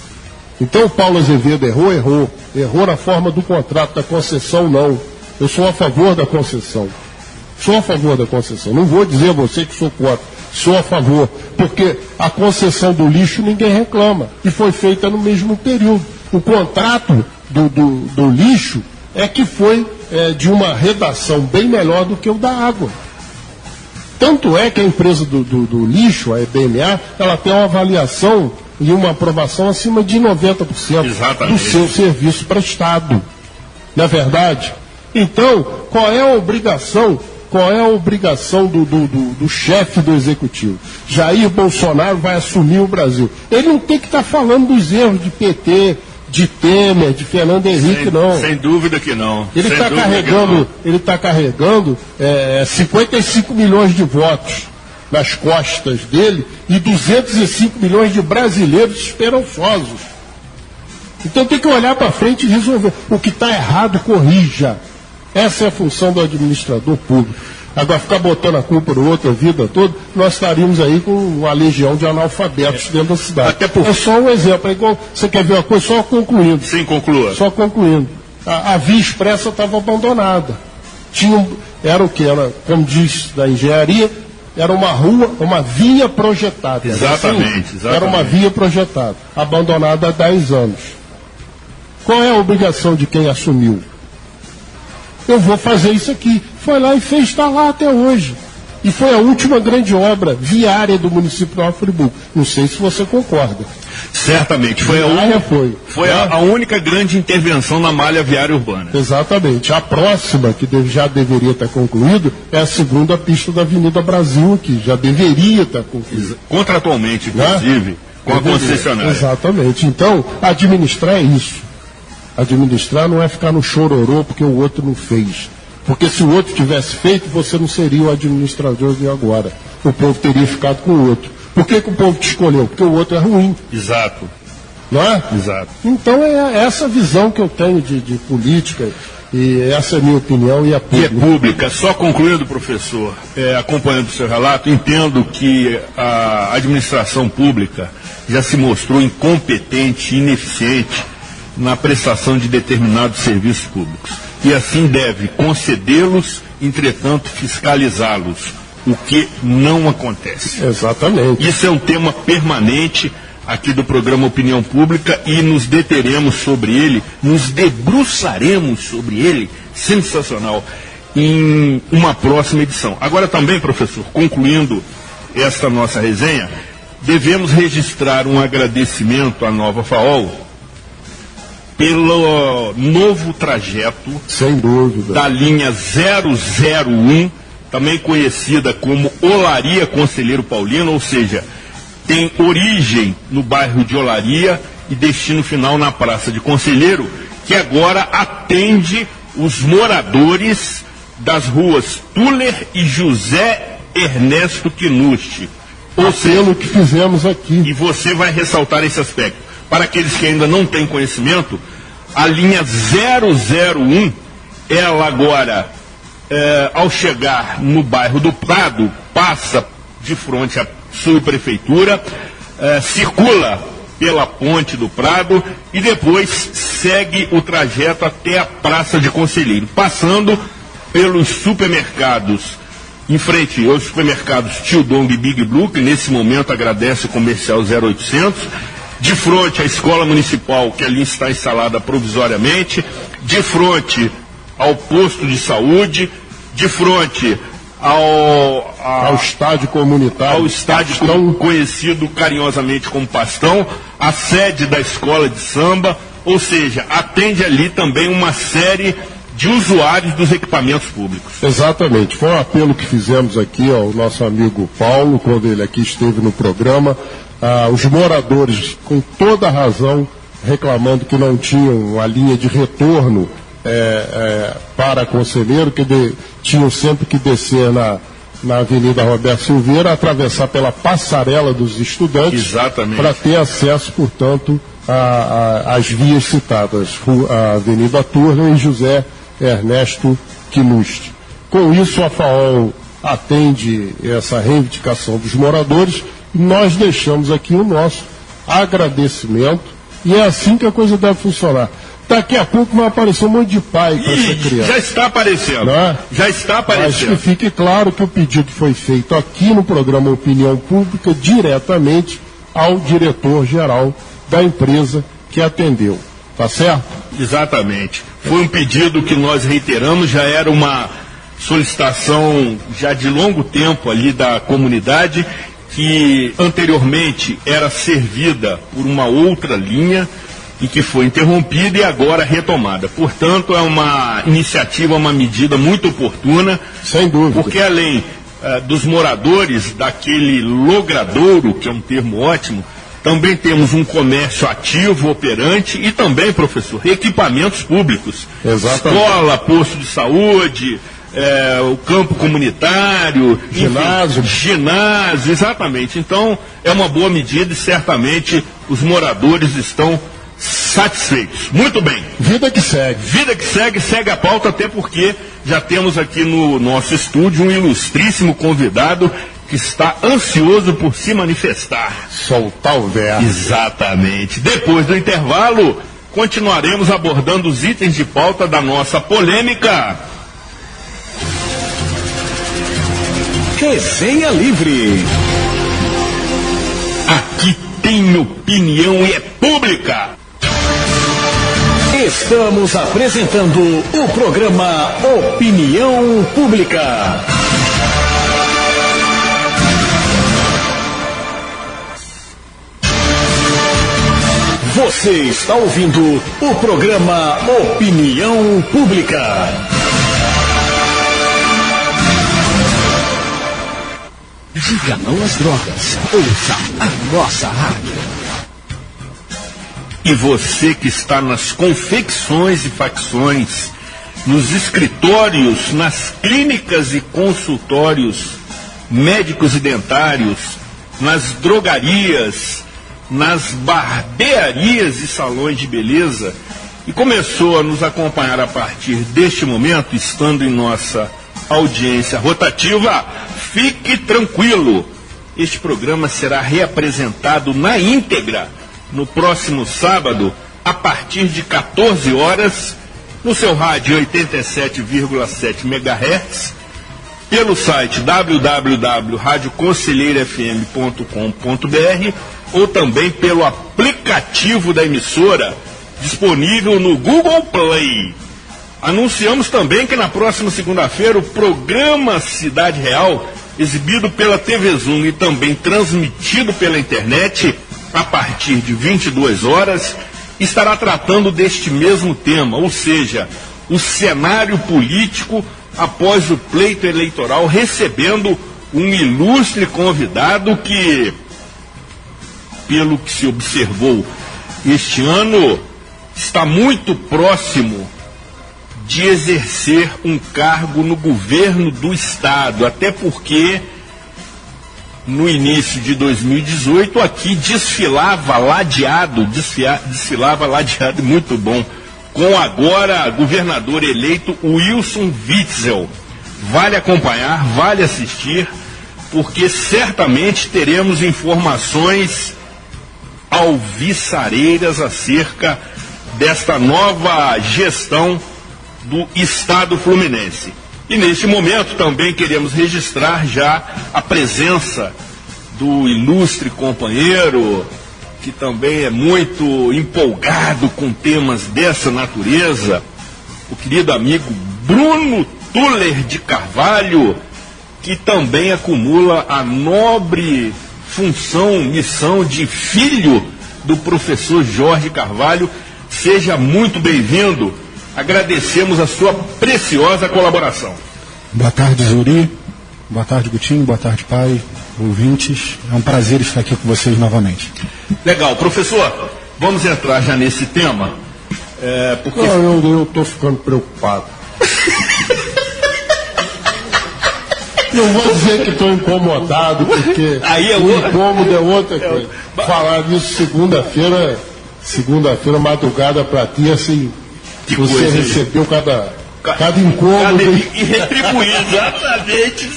Então o Paulo Azevedo errou na forma do contrato, da concessão não. Eu sou a favor da concessão. Não vou dizer a você que sou contra. Sou a favor, porque a concessão do lixo ninguém reclama. E foi feita no mesmo período. O contrato do lixo é que foi de uma redação bem melhor do que o da água. Tanto é que a empresa do lixo, a EBMA, ela tem uma avaliação e uma aprovação acima de 90% do seu serviço prestado. Não é verdade? Então, qual é a obrigação do chefe do executivo? Jair Bolsonaro vai assumir o Brasil. Ele não tem que estar falando dos erros de PT, de Temer, de Fernando Henrique, não. Sem dúvida que não. Ele está carregando 55 milhões de votos nas costas dele e 205 milhões de brasileiros esperançosos. Então tem que olhar para frente e resolver. O que está errado, corrija. Essa é a função do administrador público. Agora, ficar botando a culpa no outro a vida toda, nós estaríamos aí com uma legião de analfabetos dentro da cidade. É só um exemplo. É igual, você quer ver uma coisa? Só concluindo. Sim, conclua. Só concluindo. A Via Expressa estava abandonada. Era o que? Como diz da engenharia, era uma rua, uma via projetada. Exatamente. Era uma via projetada, abandonada há 10 anos. Qual é a obrigação de quem assumiu? Eu vou fazer isso aqui. Foi lá e fez, está lá até hoje. E foi a última grande obra viária do município de Nova Friburgo. Não sei se você concorda. Certamente. Foi a única grande intervenção na malha viária urbana. Exatamente. A próxima, que já deveria estar concluído, é a segunda pista da Avenida Brasil aqui. Já deveria estar concluída. Contratualmente, inclusive, com a concessionária. Exatamente. Então, administrar é isso. Administrar não é ficar no chororô porque o outro não fez. Porque se o outro tivesse feito, você não seria o administrador de agora. O povo teria ficado com o outro. Por que o povo te escolheu? Porque o outro é ruim. Exato. Não é? Exato. Então é essa visão que eu tenho de política, e essa é a minha opinião e é pública. E é pública. Só concluindo, professor, acompanhando o seu relato, entendo que a administração pública já se mostrou incompetente e ineficiente na prestação de determinados serviços públicos. E assim deve concedê-los, entretanto fiscalizá-los, o que não acontece. Exatamente. Isso é um tema permanente aqui do programa Opinião Pública e nos deteremos sobre ele, nos debruçaremos sobre ele, sensacional, em uma próxima edição. Agora também, professor, concluindo esta nossa resenha, devemos registrar um agradecimento à Nova FAOL pelo novo trajeto, sem dúvida, da linha 001, também conhecida como Olaria Conselheiro Paulino, ou seja, tem origem no bairro de Olaria e destino final na Praça de Conselheiro, que agora atende os moradores das ruas Tuller e José Ernesto Quinusti. Ou seja, o que fizemos aqui. E você vai ressaltar esse aspecto. Para aqueles que ainda não têm conhecimento, a linha 001, ela agora, ao chegar no bairro do Prado, passa de frente à subprefeitura, circula pela ponte do Prado e depois segue o trajeto até a Praça de Conselheiro, passando pelos supermercados, em frente aos supermercados Tio Dong e Big Blue, que nesse momento agradece o comercial 0800, de frente à Escola Municipal, que ali está instalada provisoriamente, de frente ao posto de saúde, de frente ao estádio comunitário, ao estádio conhecido carinhosamente como Pastão, a sede da escola de samba, ou seja, atende ali também uma série de usuários dos equipamentos públicos. Exatamente, foi um apelo que fizemos aqui ao nosso amigo Paulo, quando ele aqui esteve no programa. Os moradores, com toda a razão, reclamando que não tinham a linha de retorno para Conselheiro, que tinham sempre que descer na Avenida Roberto Silveira, atravessar pela passarela dos estudantes, para ter acesso, portanto, às vias citadas, a Avenida Turner e José Ernesto Quinusti. Com isso, a FAOL atende essa reivindicação dos moradores. Nós deixamos aqui o nosso agradecimento e é assim que a coisa deve funcionar. Daqui a pouco vai aparecer um monte de pai para essa criança. Já está aparecendo. Já está aparecendo. Mas que fique claro que o pedido foi feito aqui no programa Opinião Pública diretamente ao diretor-geral da empresa que atendeu. Tá certo? Exatamente. Foi um pedido que nós reiteramos, já era uma solicitação já de longo tempo ali da comunidade, que anteriormente era servida por uma outra linha e que foi interrompida e agora retomada. Portanto, é uma iniciativa, uma medida muito oportuna. Sem dúvida. Porque além dos moradores daquele logradouro, que é um termo ótimo, também temos um comércio ativo, operante e também, professor, equipamentos públicos. Exatamente. Escola, posto de saúde, o campo comunitário, ginásio. Ginásio, exatamente. Então, é uma boa medida e certamente os moradores estão satisfeitos. Muito bem. Vida que segue. Vida que segue, segue a pauta, até porque já temos aqui no nosso estúdio um ilustríssimo convidado que está ansioso por se manifestar. Soltar o verbo. Exatamente. Depois do intervalo, continuaremos abordando os itens de pauta da nossa polêmica. Resenha Livre. Aqui tem opinião e é pública. Estamos apresentando o programa Opinião Pública. Você está ouvindo o programa Opinião Pública. Diga não às drogas. Ouça a nossa rádio. E você que está nas confecções e facções, nos escritórios, nas clínicas e consultórios médicos e dentários, nas drogarias, nas barbearias e salões de beleza, e começou a nos acompanhar a partir deste momento, estando em nossa audiência rotativa, fique tranquilo. Este programa será reapresentado na íntegra no próximo sábado, a partir de 14 horas, no seu rádio 87,7 MHz, pelo site www.radioconselheirofm.com.br ou também pelo aplicativo da emissora, disponível no Google Play. Anunciamos também que na próxima segunda-feira o programa Cidade Real, exibido pela TV Zoom e também transmitido pela internet, a partir de 22 horas, estará tratando deste mesmo tema, ou seja, o cenário político após o pleito eleitoral, recebendo um ilustre convidado que, pelo que se observou este ano, está muito próximo de exercer um cargo no governo do Estado, até porque no início de 2018, aqui desfilava ladeado muito bom, com agora governador eleito Wilson Witzel. Vale acompanhar, vale assistir, porque certamente teremos informações alvissareiras acerca desta nova gestão do Estado Fluminense. E neste momento também queremos registrar já a presença do ilustre companheiro, que também é muito empolgado com temas dessa natureza, o querido amigo Bruno Tuller de Carvalho, que também acumula a nobre função, missão de filho do professor Jorge Carvalho. Seja muito bem-vindo. Agradecemos a sua preciosa colaboração. Boa tarde, Zuri. Boa tarde, Gutinho. Boa tarde, pai, ouvintes. É um prazer estar aqui com vocês novamente. Legal. Professor, vamos entrar já nesse tema. Porque... eu estou ficando preocupado. Não vou dizer que estou incomodado, porque aí o incômodo é outra coisa. Falar disso segunda-feira, madrugada para ti, assim... Que você recebeu cada incômodo. E retribuir, exatamente.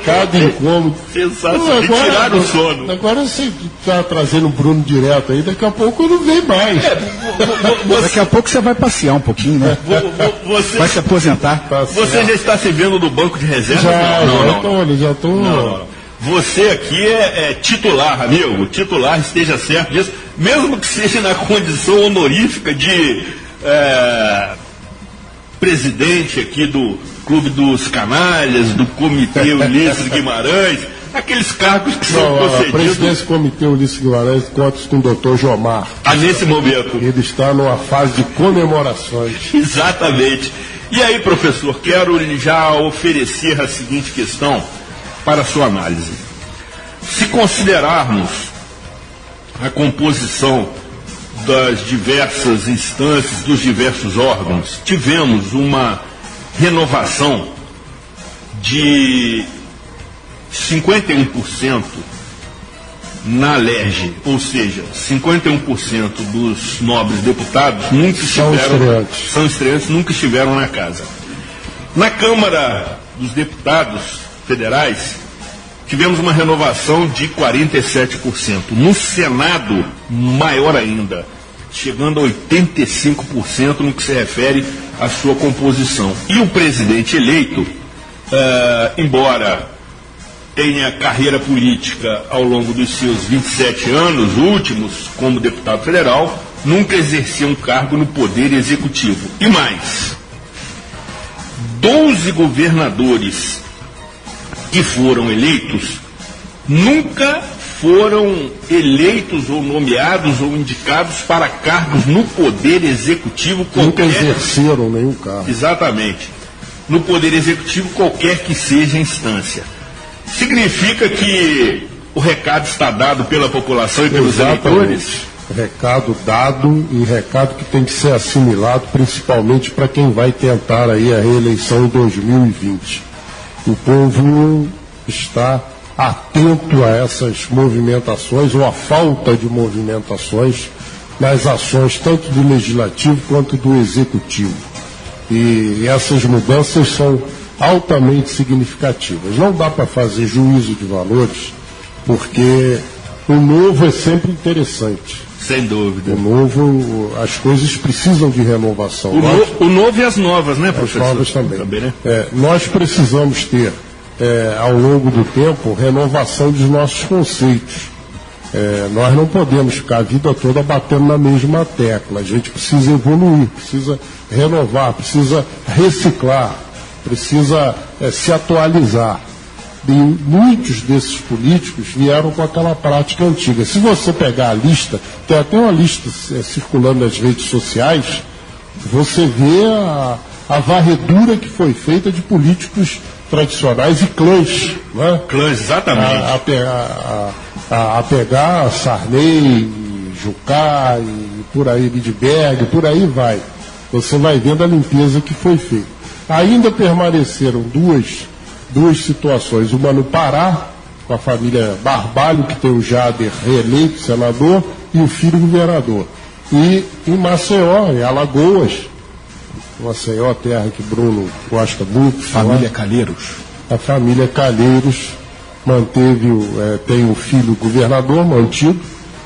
Cada incômodo. Sensacional. Tirar o sono. Agora você está trazendo o Bruno direto aí, daqui a pouco eu não venho mais. Daqui a pouco você vai passear um pouquinho, né? Vai se aposentar. Você já está se vendo no banco de reserva? Já estou. Não. Você aqui é titular, amigo. Titular, esteja certo disso. Mesmo que seja na condição honorífica de presidente aqui do Clube dos Canalhas, do Comitê Ulisses Guimarães, aqueles cargos que são concedidos. A presidência do Comitê Ulisses Guimarães conta com o doutor Jomar. Nesse momento. Ele está numa fase de comemorações. Exatamente. E aí, professor, quero já oferecer a seguinte questão para a sua análise. Se considerarmos a composição das diversas instâncias, dos diversos órgãos, tivemos uma renovação de 51% na LERJ, ou seja, 51% dos nobres deputados nunca estiveram, são estreantes, nunca estiveram na casa. Na Câmara dos Deputados Federais, tivemos uma renovação de 47%. No Senado, maior ainda, chegando a 85% no que se refere à sua composição. E o presidente eleito, embora tenha carreira política ao longo dos seus 27 anos últimos como deputado federal, nunca exercia um cargo no Poder Executivo. E mais, 12 governadores que foram eleitos nunca foram eleitos ou nomeados ou indicados para cargos no Poder Executivo. Nunca exerceram nenhum cargo. Exatamente. No Poder Executivo, qualquer que seja a instância. Significa que o recado está dado pela população e pelos eleitores? Recado dado e recado que tem que ser assimilado, principalmente para quem vai tentar aí a reeleição em 2020. O povo está atento a essas movimentações ou a falta de movimentações nas ações tanto do Legislativo quanto do Executivo. E essas mudanças são altamente significativas. Não dá para fazer juízo de valores, porque o novo é sempre interessante. Sem dúvida. O novo, as coisas precisam de renovação. O novo e as novas, né, professor? As novas também. Né? Nós precisamos ter, ao longo do tempo, renovação dos nossos conceitos. Nós não podemos ficar a vida toda batendo na mesma tecla. A gente precisa evoluir, precisa renovar, precisa reciclar, precisa se atualizar. E muitos desses políticos vieram com aquela prática antiga. Se você pegar a lista, tem até uma lista circulando nas redes sociais, você vê a varredura que foi feita de políticos tradicionais e clãs. Né? Clãs, exatamente. A pegar Sarney, Jucá, e por aí, Lindbergh, por aí vai. Você vai vendo a limpeza que foi feita. Ainda permaneceram duas situações, uma no Pará, com a família Barbalho, que tem o Jader reeleito senador, e o filho governador. E em Maceió, em Alagoas, Maceió, terra que Bruno gosta muito. Família Calheiros. A família Calheiros manteve, tem o filho governador mantido,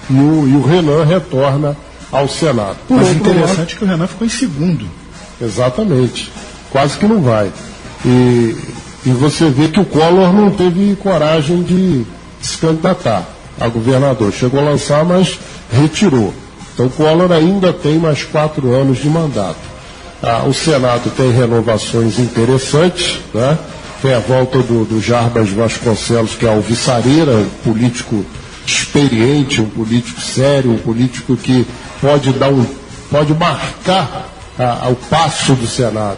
e o Renan retorna ao Senado. Mas interessante que o Renan ficou em segundo. Exatamente. Quase que não vai. E você vê que o Collor não teve coragem de se candidatar a governador. Chegou a lançar, mas retirou. Então o Collor ainda tem mais 4 anos de mandato. O Senado tem renovações interessantes, né? Tem a volta do Jarbas Vasconcelos, que é alvissareira, um político experiente, um político sério, um político que pode marcar o passo do Senado.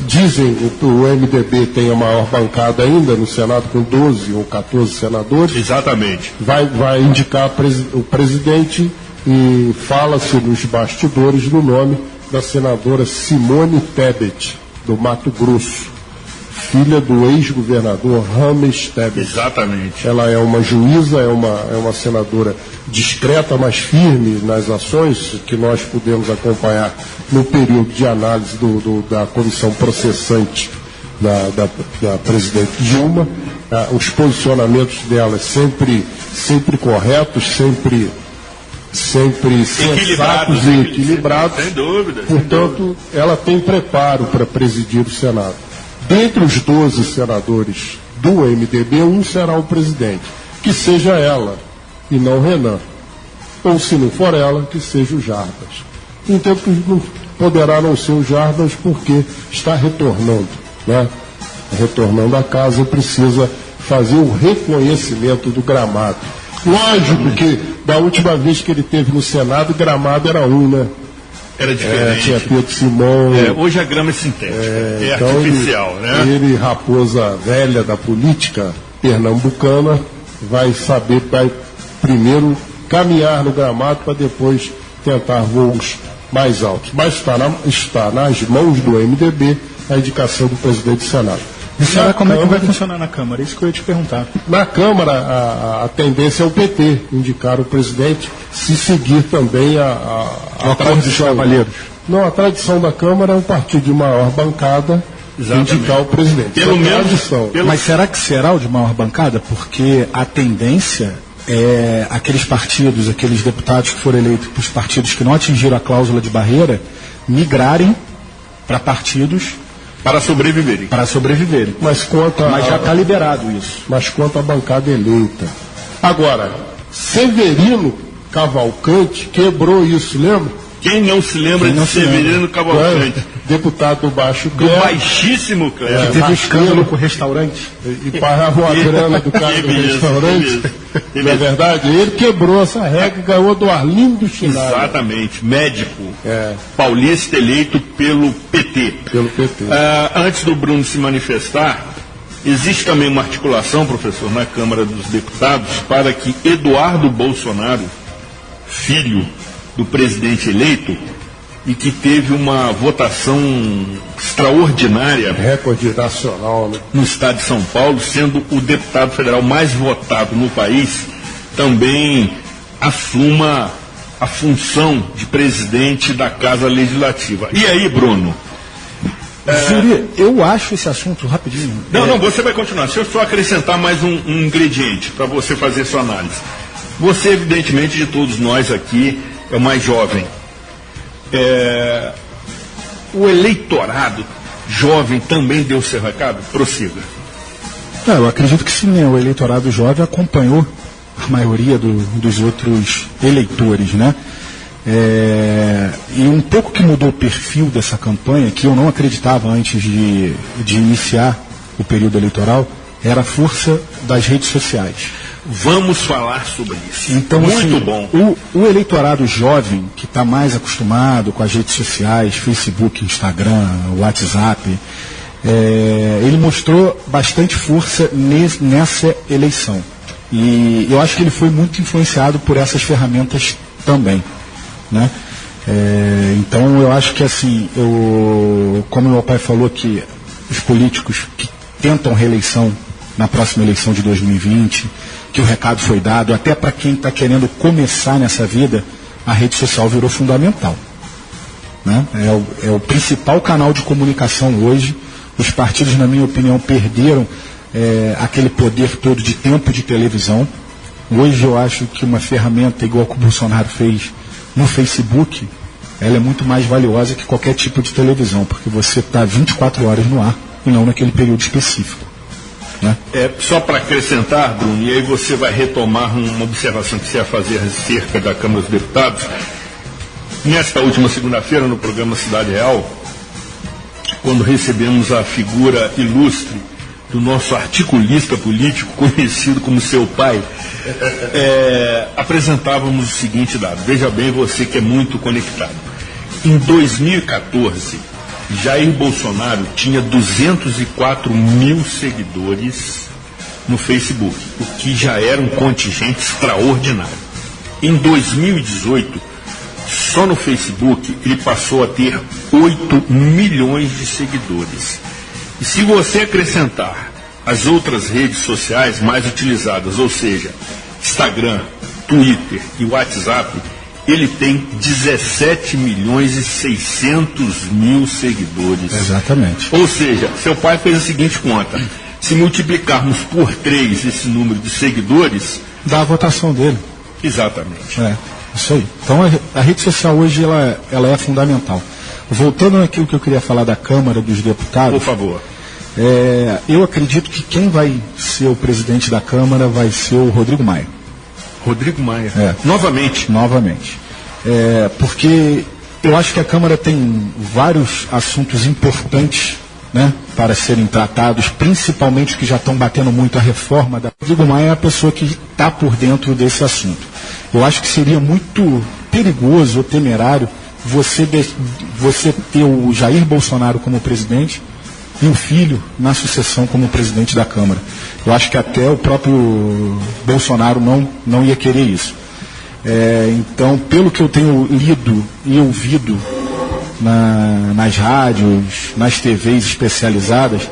Dizem que o MDB tem a maior bancada ainda no Senado, com 12 ou 14 senadores. Exatamente. Vai indicar o presidente, e fala-se nos bastidores do nome da senadora Simone Tebet, do Mato Grosso, filha do ex-governador Rames Tebet. Exatamente. Ela é uma juíza, é uma senadora discreta, mas firme nas ações que nós pudemos acompanhar no período de análise da comissão processante da presidente Dilma. Os posicionamentos dela sempre corretos, sempre sensatos e equilibrados. Sem dúvida. Portanto, ela tem preparo para presidir o Senado. Dentre os 12 senadores do MDB, um será o presidente. Que seja ela e não Renan. Ou, se não for ela, que seja o Jarbas. em tempos não poderá não ser o Jarbas, porque está retornando, né? Retornando à casa, precisa fazer o reconhecimento do gramado. Lógico que da última vez que ele esteve no Senado, o gramado era né? Era diferente. Tinha Pedro Simão. Hoje a grama é sintética, então artificial, né? Ele, raposa velha da política pernambucana, vai primeiro caminhar no gramado para depois tentar voos mais altos. Mas está nas mãos do MDB a indicação do presidente do Senado. E será como é que vai funcionar na Câmara? Isso que eu ia te perguntar. Na Câmara, a tendência é o PT indicar o presidente, se seguir também a tradição. Não, a tradição da Câmara é um partido de maior bancada indicar o presidente. Pelo menos. Mas será que será o de maior bancada? Porque a tendência é aqueles partidos, aqueles deputados que foram eleitos para os partidos que não atingiram a cláusula de barreira, migrarem para partidos para sobreviverem. Mas já está liberado isso. Mas quanto à bancada eleita. Agora, Severino Cavalcante quebrou isso, lembra? Quem não se lembra de Severino Cavalcante? Deputado do Baixo Clero. Do baixíssimo Clero. Teve escândalo com o restaurante. E pagava uma grana do cara do restaurante. Não é verdade? Ele quebrou essa regra e ganhou do Arlindo Chinalha. Exatamente. Médico. Paulista eleito pelo PT. Antes do Bruno se manifestar, existe também uma articulação, professor, na Câmara dos Deputados para que Eduardo Bolsonaro, filho do presidente eleito, e que teve uma votação extraordinária, recorde nacional, né? No estado de São Paulo, sendo o deputado federal mais votado no país, também assuma a função de presidente da Casa Legislativa. E aí, Bruno? Zuri, eu acho esse assunto rapidinho. Não, você vai continuar. Se eu só acrescentar mais um ingrediente para você fazer sua análise. Você, evidentemente, de todos nós aqui, é o mais jovem. O eleitorado jovem também deu seu recado? Prossiga. Eu acredito que sim, né? O eleitorado jovem acompanhou a maioria dos outros eleitores, né? E um pouco que mudou o perfil dessa campanha, que eu não acreditava antes de iniciar o período eleitoral, era a força das redes sociais. Vamos falar sobre isso. Então, muito bom. O eleitorado jovem, que está mais acostumado com as redes sociais, Facebook, Instagram, WhatsApp, ele mostrou bastante força nessa eleição. E eu acho que ele foi muito influenciado por essas ferramentas também, né? Então eu acho que assim, como meu pai falou, que os políticos que tentam reeleição na próxima eleição de 2020, que o recado foi dado, até para quem está querendo começar nessa vida, a rede social virou fundamental, né? É o principal canal de comunicação hoje. Os partidos, na minha opinião, perderam aquele poder todo de tempo de televisão. Hoje eu acho que uma ferramenta igual que o Bolsonaro fez no Facebook, ela é muito mais valiosa que qualquer tipo de televisão, porque você está 24 horas no ar e não naquele período específico, né? Só para acrescentar, Bruno, e aí você vai retomar uma observação que você ia fazer acerca da Câmara dos Deputados. Nesta última segunda-feira, no programa Cidade Real, quando recebemos a figura ilustre do nosso articulista político, conhecido como seu pai, apresentávamos o seguinte dado. Veja bem, você que é muito conectado. Em 2014, Jair Bolsonaro tinha 204 mil seguidores no Facebook, o que já era um contingente extraordinário. Em 2018, só no Facebook, ele passou a ter 8 milhões de seguidores. E se você acrescentar as outras redes sociais mais utilizadas, ou seja, Instagram, Twitter e WhatsApp, ele tem 17 milhões e 600 mil seguidores. Exatamente. Ou seja, seu pai fez a seguinte conta: se multiplicarmos por 3 esse número de seguidores, dá a votação dele. Exatamente. Isso aí. Então a rede social hoje ela é fundamental. Voltando naquilo que eu queria falar da Câmara dos Deputados. Por favor. Eu acredito que quem vai ser o presidente da Câmara vai ser o Rodrigo Maia. Rodrigo Maia. Novamente. Porque Eu acho que a Câmara tem vários assuntos importantes, né, para serem tratados, principalmente os que já estão batendo muito a reforma da... Rodrigo Maia é a pessoa que está por dentro desse assunto. Eu acho que seria muito perigoso ou temerário você ter o Jair Bolsonaro como presidente e o filho na sucessão como presidente da Câmara. Eu acho que até o próprio Bolsonaro não ia querer isso. Então, pelo que eu tenho lido e ouvido nas rádios, nas TVs especializadas,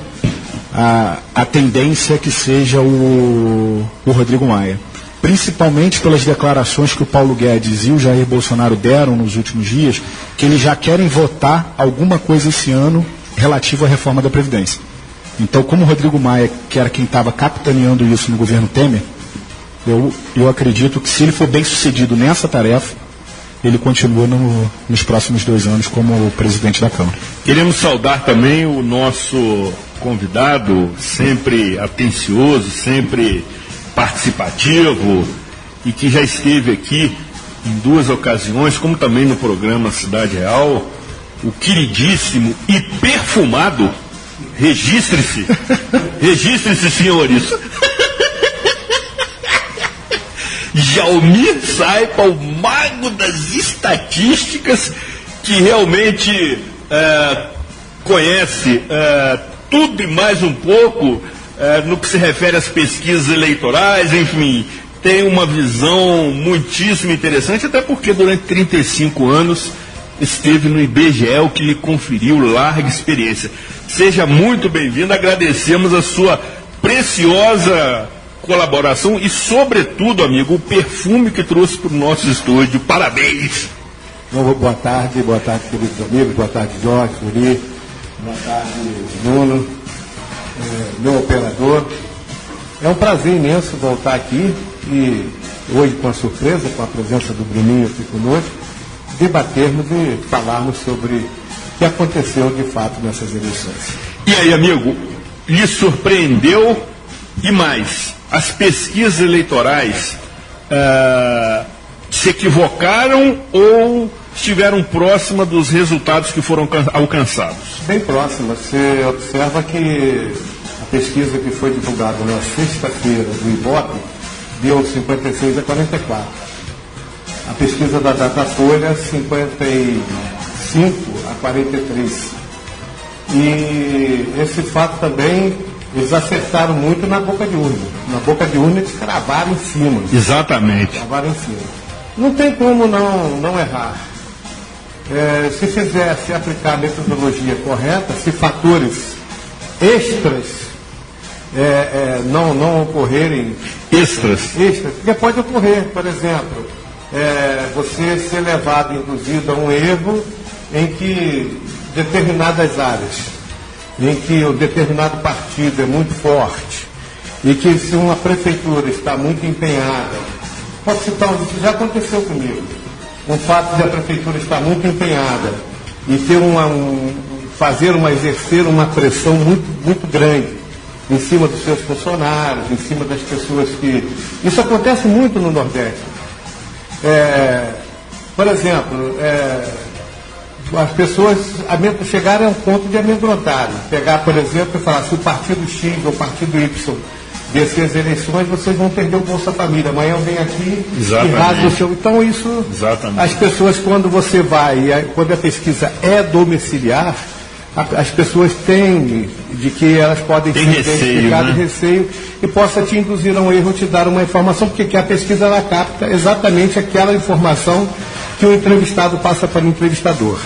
a tendência é que seja o Rodrigo Maia. Principalmente pelas declarações que o Paulo Guedes e o Jair Bolsonaro deram nos últimos dias, que eles já querem votar alguma coisa esse ano relativo à reforma da Previdência. Então, como o Rodrigo Maia, que era quem estava capitaneando isso no governo Temer, eu acredito que se ele for bem sucedido nessa tarefa, ele continua nos próximos 2 anos como presidente da Câmara. Queremos saudar também o nosso convidado, sempre atencioso, sempre participativo, e que já esteve aqui em 2 ocasiões, como também no programa Cidade Real, o queridíssimo e perfumado, registre-se, senhores, Jalmir Saipa, o mago das estatísticas, que realmente conhece tudo e mais um pouco no que se refere às pesquisas eleitorais, enfim, tem uma visão muitíssimo interessante, até porque durante 35 anos esteve no IBGE, o que lhe conferiu larga experiência. Seja muito bem-vindo, agradecemos a sua preciosa colaboração e, sobretudo, amigo, o perfume que trouxe para o nosso estúdio. Parabéns! Boa tarde, queridos amigos, boa tarde, Jorge, Uri, boa tarde, Nuno, meu operador. É um prazer imenso voltar aqui e hoje, com a surpresa, com a presença do Bruninho aqui conosco, debatermos e falarmos sobre o que aconteceu de fato nessas eleições. E aí, amigo, lhe surpreendeu? E mais, as pesquisas eleitorais se equivocaram ou estiveram próximas dos resultados que foram alcançados? Bem próximas. Você observa que a pesquisa que foi divulgada na sexta-feira do IBOPE deu 56 a 44. A pesquisa da Datafolha, 55 a 43. E esse fato também, eles acertaram muito na boca de urna. Na boca de urna eles cravaram em cima. Exatamente. Cravaram em cima. Não tem como não errar. Se aplicar a metodologia correta, se fatores extras não ocorrerem... Extras, porque pode ocorrer, por exemplo, você ser levado, induzido a um erro em que determinadas áreas, em que o determinado partido é muito forte, e que se uma prefeitura está muito empenhada, posso citar isso já aconteceu comigo, o fato de a prefeitura estar muito empenhada e ter exercer uma pressão muito grande em cima dos seus funcionários, em cima das pessoas que... Isso acontece muito no Nordeste. Por exemplo, as pessoas chegaram ao ponto de amedrontarem. Pegar, por exemplo, e falar, se o partido X ou o partido Y vencer as eleições, vocês vão perder o Bolsa Família. Amanhã eu venho aqui e rasgo o seu... Então isso... Exatamente. As pessoas, quando você vai, quando a pesquisa é domiciliar, as pessoas têm de que elas podem ser identificadas, receio, e possa te induzir a um erro, te dar uma informação, porque a pesquisa ela capta exatamente aquela informação que o entrevistado passa para o entrevistador.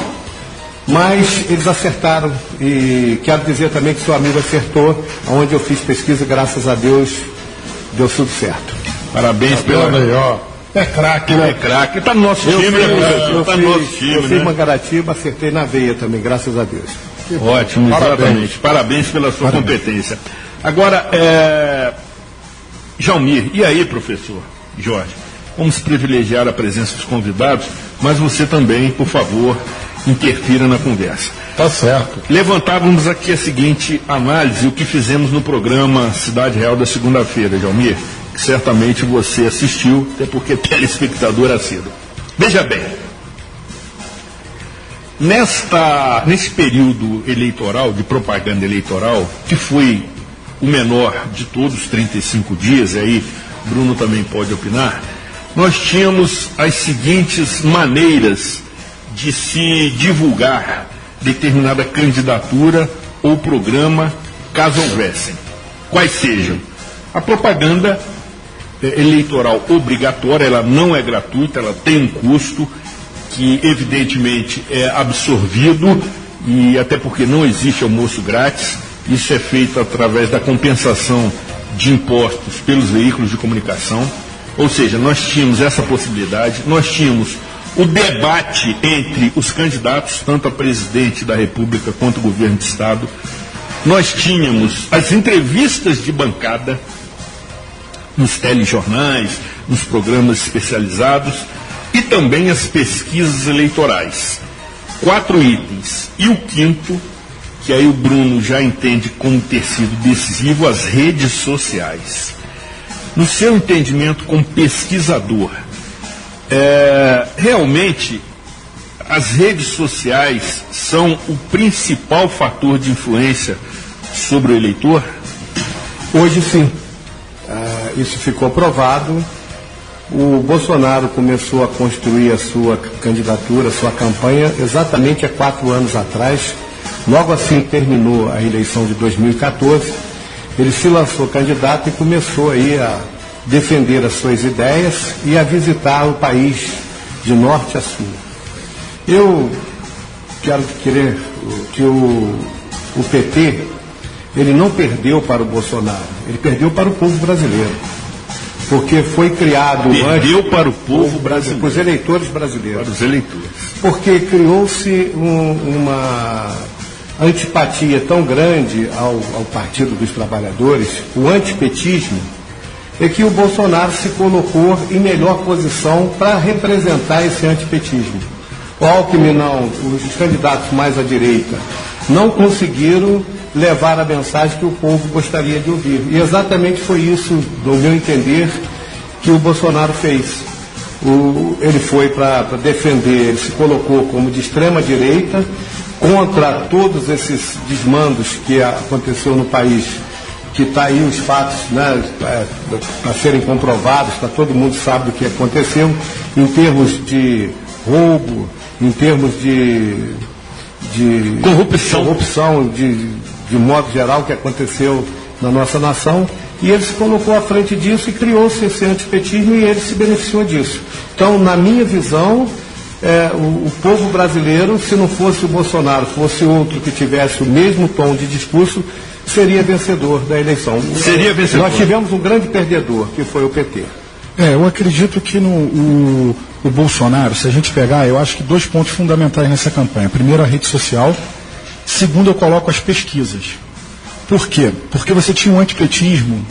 Mas eles acertaram, e quero dizer também que seu amigo acertou, onde eu fiz pesquisa, graças a Deus, deu tudo certo. Parabéns pela... É craque, né? É craque. Está no nosso time, Eu fiz Mangaratiba, acertei na veia também, graças a Deus. Ótimo, exatamente. Parabéns pela sua competência. Agora, Jalmir, e aí, professor Jorge? Vamos privilegiar a presença dos convidados, mas você também, por favor, interfira na conversa. Tá certo. Levantávamos aqui a seguinte análise, o que fizemos no programa Cidade Real da segunda-feira, Jalmir, que certamente você assistiu, até porque telespectador assíduo. Veja bem, Nesse período eleitoral, de propaganda eleitoral, que foi o menor de todos, 35 dias, e aí Bruno também pode opinar, nós tínhamos as seguintes maneiras de se divulgar determinada candidatura ou programa, caso houvessem. Quais sejam? A propaganda eleitoral obrigatória, ela não é gratuita, ela tem um custo que evidentemente é absorvido, e até porque não existe almoço grátis. Isso é feito através da compensação de impostos pelos veículos de comunicação. Ou seja, nós tínhamos essa possibilidade, nós tínhamos o debate entre os candidatos, tanto a presidente da República quanto o governo de Estado. Nós tínhamos as entrevistas de bancada nos telejornais, nos programas especializados, e também as pesquisas eleitorais. 4 itens. E o quinto, que aí o Bruno já entende como ter sido decisivo, as redes sociais. No seu entendimento como pesquisador, realmente as redes sociais são o principal fator de influência sobre o eleitor? Hoje sim. Isso ficou provado. O Bolsonaro começou a construir a sua candidatura, a sua campanha, exatamente há 4 anos atrás. Logo assim terminou a eleição de 2014, ele se lançou candidato e começou aí a defender as suas ideias e a visitar o país de norte a sul. Eu quero querer que o PT, ele não perdeu para o Bolsonaro, ele perdeu para o povo brasileiro. Porque foi criado... Perdeu para o povo brasileiro. Para os eleitores brasileiros. Para os eleitores. Porque criou-se uma antipatia tão grande ao Partido dos Trabalhadores, o antipetismo, é que o Bolsonaro se colocou em melhor posição para representar esse antipetismo. O Alckmin não, os candidatos mais à direita não conseguiram levar a mensagem que o povo gostaria de ouvir. E exatamente foi isso, do meu entender, que o Bolsonaro fez. Ele foi para defender, ele se colocou como de extrema direita, contra todos esses desmandos que aconteceu no país, que está aí os fatos, né, para serem comprovados, todo mundo sabe do que aconteceu, em termos de roubo, em termos de corrupção de modo geral, que aconteceu na nossa nação, e ele se colocou à frente disso e criou-se esse antipetismo e ele se beneficiou disso. Então, na minha visão, o povo brasileiro, se não fosse o Bolsonaro, fosse outro que tivesse o mesmo tom de discurso, seria vencedor da eleição. Seria vencedor. Nós tivemos um grande perdedor, que foi o PT. Eu acredito que o Bolsonaro, se a gente pegar, eu acho que 2 pontos fundamentais nessa campanha. Primeiro, a rede social. Segundo, eu coloco as pesquisas. Por quê? Porque você tinha um antipetismo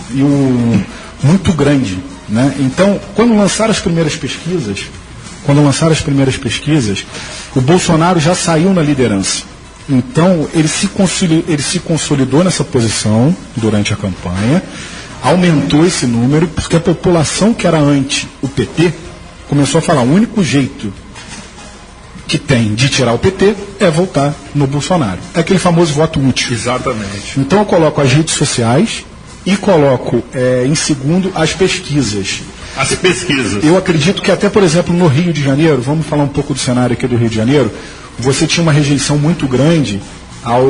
muito grande, né? Então, quando lançaram as primeiras pesquisas, o Bolsonaro já saiu na liderança. Então, ele se consolidou nessa posição durante a campanha, aumentou esse número, porque a população que era anti o PT começou a falar: o único jeito que tem de tirar o PT é votar no Bolsonaro. É aquele famoso voto útil. Exatamente. Então eu coloco as redes sociais e coloco em segundo as pesquisas. As pesquisas. Eu acredito que até, por exemplo, no Rio de Janeiro, vamos falar um pouco do cenário aqui do Rio de Janeiro, você tinha uma rejeição muito grande ao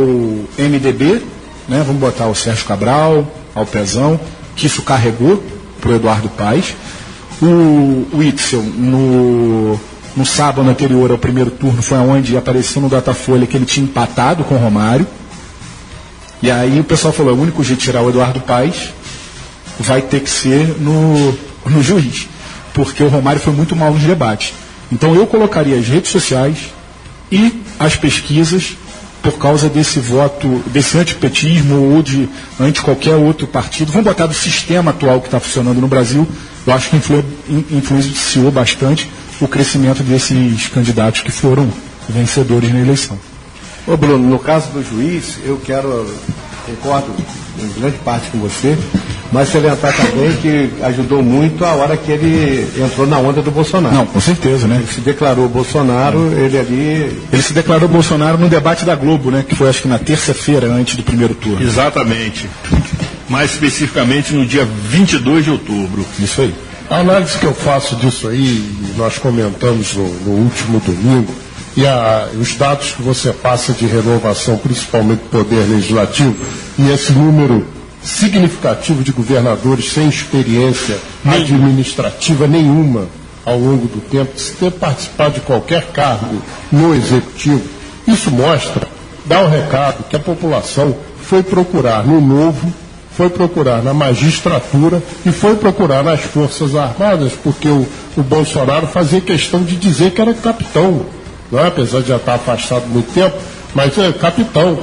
MDB, né? Vamos botar o Sérgio Cabral, ao Pezão, que isso carregou para o Eduardo Paes. O Witzel, no sábado anterior ao primeiro turno, foi onde apareceu no Datafolha que ele tinha empatado com o Romário. E aí o pessoal falou: o único jeito de tirar o Eduardo Paes vai ter que ser no juiz, porque o Romário foi muito mal nos debates. Então eu colocaria as redes sociais e as pesquisas por causa desse voto, desse antipetismo ou de anti qualquer outro partido. Vamos botar do sistema atual que está funcionando no Brasil. Eu acho que influenciou bastante o crescimento desses candidatos que foram vencedores na eleição. Ô Bruno, no caso do juiz, concordo em grande parte com você, mas salientar também que ajudou muito a hora que ele entrou na onda do Bolsonaro. Não, com certeza, né? Ele se declarou Bolsonaro, Ele se declarou Bolsonaro no debate da Globo, né? Que foi acho que na terça-feira, antes do primeiro turno. Exatamente. Mais especificamente no dia 22 de outubro. Isso aí. A análise que eu faço disso aí, nós comentamos no último domingo, e os dados que você passa de renovação, principalmente do Poder Legislativo, e esse número significativo de governadores sem experiência administrativa nenhuma ao longo do tempo, sem ter participado de qualquer cargo no Executivo, isso mostra, dá um recado que a população foi procurar no Novo, foi procurar na magistratura e foi procurar nas Forças Armadas, porque o Bolsonaro fazia questão de dizer que era capitão, não é? Apesar de já estar afastado há muito tempo, mas é capitão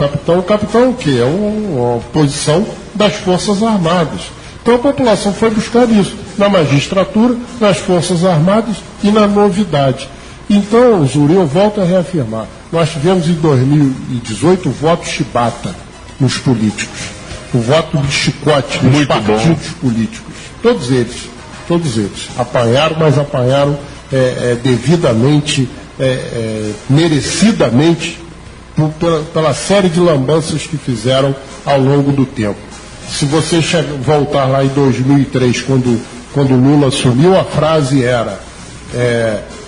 o quê? É uma posição das Forças Armadas. Então a população foi buscar isso na magistratura, nas Forças Armadas e na novidade. Então, Zuri, eu volto a reafirmar, nós tivemos em 2018 o voto chibata nos políticos. O voto de chicote nos Muito partidos bom. políticos. Todos eles. Apanharam, mas apanharam devidamente, merecidamente, pela série de lambanças que fizeram ao longo do tempo. Se você voltar lá em 2003, quando Lula assumiu, a frase era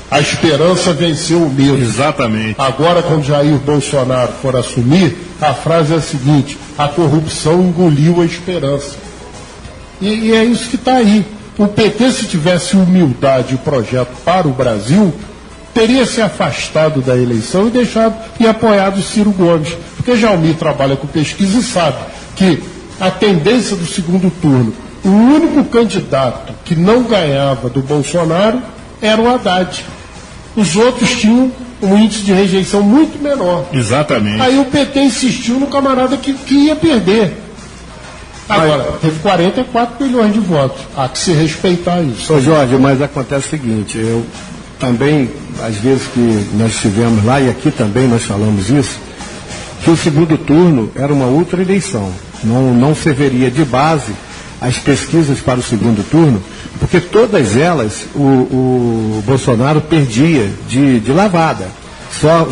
a esperança venceu o medo. Exatamente. Agora, quando Jair Bolsonaro for assumir, a frase é a seguinte: a corrupção engoliu a esperança. E é isso que está aí. O PT, se tivesse humildade e projeto para o Brasil, teria se afastado da eleição e apoiado Ciro Gomes. Porque Jalmir trabalha com pesquisa e sabe que a tendência do segundo turno, o único candidato que não ganhava do Bolsonaro era o Haddad. Os outros tinham um índice de rejeição muito menor. Exatamente. Aí o PT insistiu no camarada que ia perder. Agora, teve 44 milhões de votos. Há que se respeitar isso. Ô Jorge, mas acontece o seguinte, eu também, às vezes que nós estivemos lá, e aqui também nós falamos isso, que o segundo turno era uma outra eleição. Não serviria de base as pesquisas para o segundo turno, porque todas elas o Bolsonaro perdia de lavada.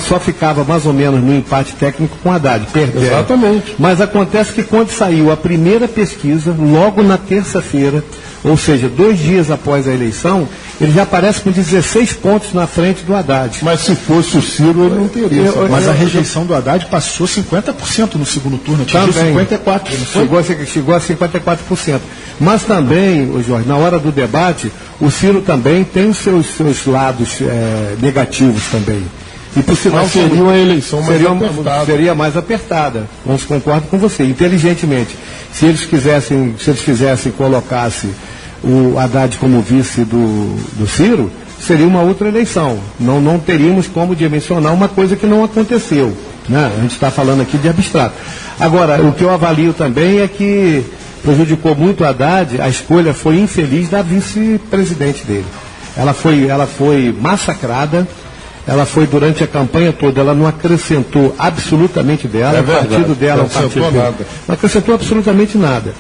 Só ficava mais ou menos no empate técnico com Haddad, perdendo. Exatamente. Mas acontece que quando saiu a primeira pesquisa, logo na terça-feira, ou seja, 2 dias após a eleição, ele já aparece com 16 pontos na frente do Haddad. Mas se fosse o Ciro, ele não teria. Mas a rejeição do Haddad passou 50% no segundo turno, atingiu 54%. Chegou a 54%. Mas também, Jorge, na hora do debate, o Ciro também tem os seus lados negativos também. E por sinal seria uma eleição mais apertada. Seria mais apertada. Concordo com você, inteligentemente. Se eles colocassem o Haddad como vice do Ciro, seria uma outra eleição. Não teríamos como dimensionar uma coisa que não aconteceu. Né? A gente está falando aqui de abstrato. Agora, o que eu avalio também é que prejudicou muito o Haddad, a escolha foi infeliz da vice-presidente dele. Ela foi massacrada. Ela foi durante a campanha toda, ela não acrescentou absolutamente dela, o partido dela, não acrescentou absolutamente nada.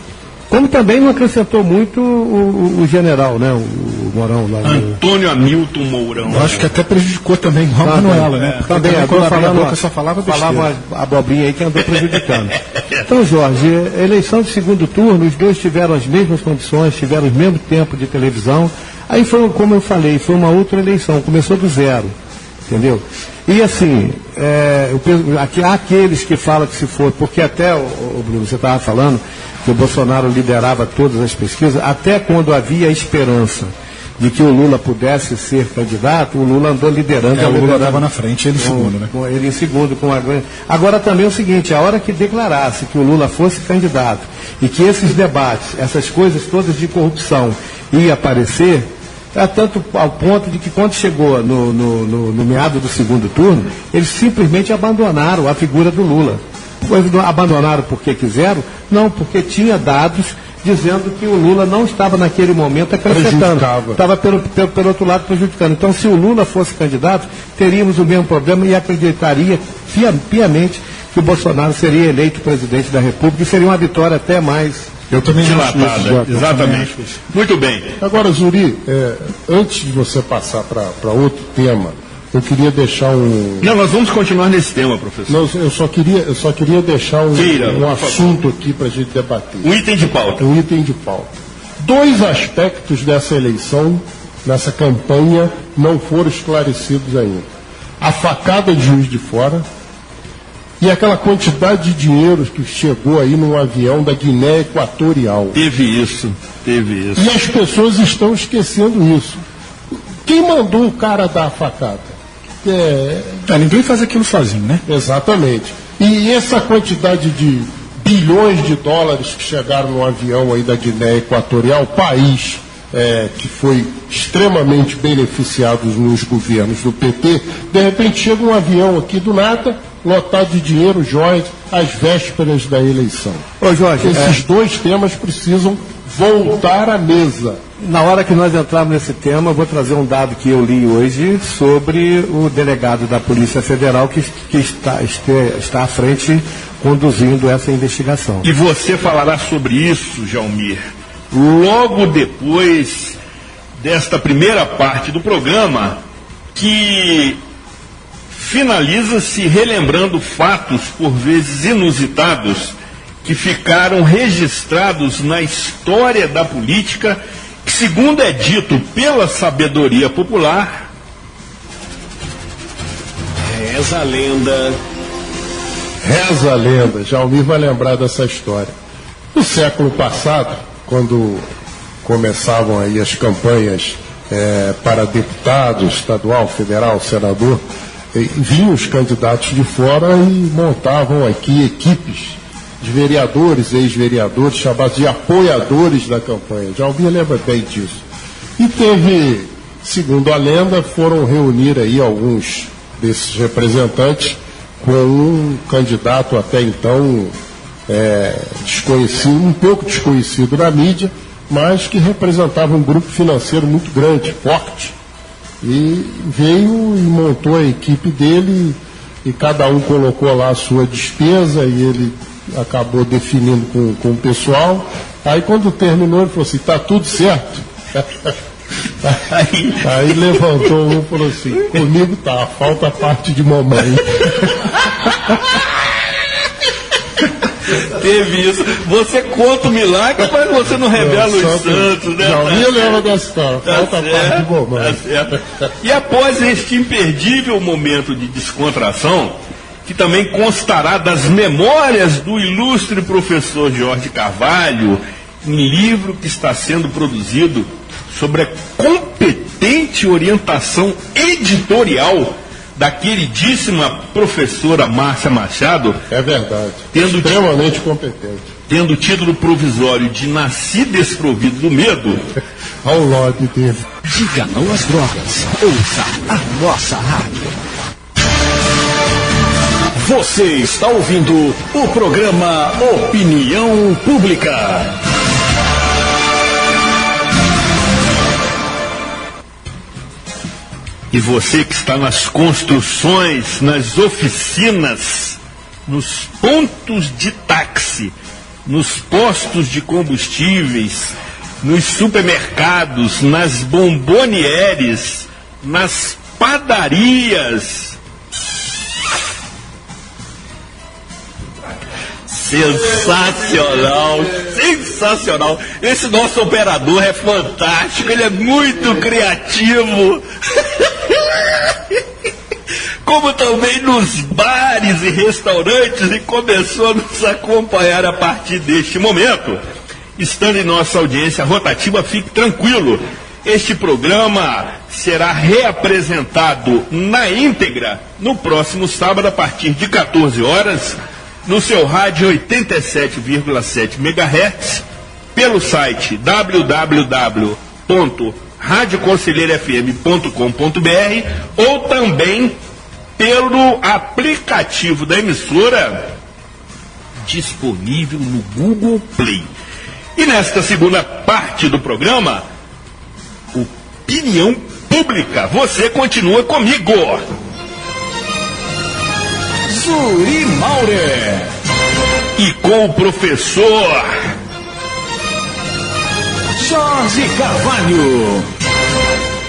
Como também não acrescentou muito o general, né, o Mourão lá. Antônio Hamilton Mourão. Eu acho que até prejudicou também o Manuela, né? Porque também quando abria a boca só falava a abobrinha aí que andou prejudicando. Então, Jorge, eleição de segundo turno, os dois tiveram as mesmas condições, tiveram o mesmo tempo de televisão. Aí foi, como eu falei, foi uma outra eleição, começou do zero. Entendeu? E assim, há aqueles que falam que se for, porque até, Bruno, você estava falando que o Bolsonaro liderava todas as pesquisas, até quando havia esperança de que o Lula pudesse ser candidato, o Lula andou liderando. O Lula estava na frente, ele em segundo, né? Ele em segundo. Agora também é o seguinte, a hora que declarasse que o Lula fosse candidato e que esses debates, essas coisas todas de corrupção ia aparecer, tanto ao ponto de que quando chegou no meado do segundo turno, eles simplesmente abandonaram a figura do Lula. Abandonaram porque quiseram? Não, porque tinha dados dizendo que o Lula não estava naquele momento acrescentando. Estava pelo outro lado prejudicando. Então, se o Lula fosse candidato, teríamos o mesmo problema e acreditaria piamente que o Bolsonaro seria eleito presidente da República e seria uma vitória até mais Eu também dilatada. Exatamente. Muito bem. Agora, Zuri, antes de você passar para outro tema, eu queria deixar um... Não, nós vamos continuar nesse tema, professor. Não, eu só queria deixar um assunto aqui para a gente debater. Um item de pauta. Um item de pauta. 2 aspectos dessa eleição, nessa campanha, não foram esclarecidos ainda. A facada de Juiz de Fora e aquela quantidade de dinheiro que chegou aí num avião da Guiné Equatorial. Teve isso. E as pessoas estão esquecendo isso. Quem mandou o cara dar a facada? Ninguém faz aquilo sozinho, né? Exatamente. E essa quantidade de bilhões de dólares que chegaram no avião aí da Guiné Equatorial, país que foi extremamente beneficiado nos governos do PT, de repente chega um avião aqui do nada, lotado de dinheiro, joias, às vésperas da eleição. Ô, Jorge, esses 2 temas precisam voltar à mesa. Na hora que nós entrarmos nesse tema, eu vou trazer um dado que eu li hoje sobre o delegado da Polícia Federal que está à frente conduzindo essa investigação. E você falará sobre isso, Jalmir, logo depois desta primeira parte do programa, que finaliza-se relembrando fatos, por vezes inusitados, que ficaram registrados na história da política, que, segundo é dito pela sabedoria popular, reza a lenda. Reza a lenda, Jalmir vai lembrar dessa história. No século passado, quando começavam aí as campanhas para deputado estadual, federal, senador, vinham os candidatos de fora e montavam aqui equipes de vereadores, ex-vereadores, chamados de apoiadores da campanha. Jalmir lembra bem disso. E teve, segundo a lenda, foram reunir aí alguns desses representantes com um candidato até então desconhecido, um pouco desconhecido na mídia, mas que representava um grupo financeiro muito grande, forte. E veio e montou a equipe dele e cada um colocou lá a sua despesa e ele acabou definindo com o pessoal. Aí quando terminou ele falou assim, tá tudo certo? Aí levantou um e falou assim, comigo tá, falta a parte de mamãe. Teve isso. Você conta o milagre, mas você não revela os santos, né? Não, me lembra da história. Falta a parte de mamãe. Tá certo. E após este imperdível momento de descontração, que também constará das memórias do ilustre professor Jorge Carvalho, um livro que está sendo produzido sobre a competente orientação editorial da queridíssima professora Márcia Machado. É verdade. Extremamente competente. Tendo o título provisório de Nasci Desprovido do Medo. Ao lado dele. Diga não às drogas. Ouça a nossa rádio. Você está ouvindo o programa Opinião Pública. E você que está nas construções, nas oficinas, nos pontos de táxi, nos postos de combustíveis, nos supermercados, nas bombonieres, nas padarias. Sensacional, sensacional. Esse nosso operador é fantástico, ele é muito criativo. Como também nos bares e restaurantes, e começou a nos acompanhar a partir deste momento. Estando em nossa audiência rotativa, fique tranquilo. Este programa será reapresentado na íntegra no próximo sábado, a partir de 14 horas, no seu rádio 87,7 MHz, pelo site www.radioconselheirofm.com.br ou também pelo aplicativo da emissora disponível no Google Play. E nesta segunda parte do programa, Opinião Pública, você continua comigo. Zuri Maurer. E com o professor Jorge Carvalho.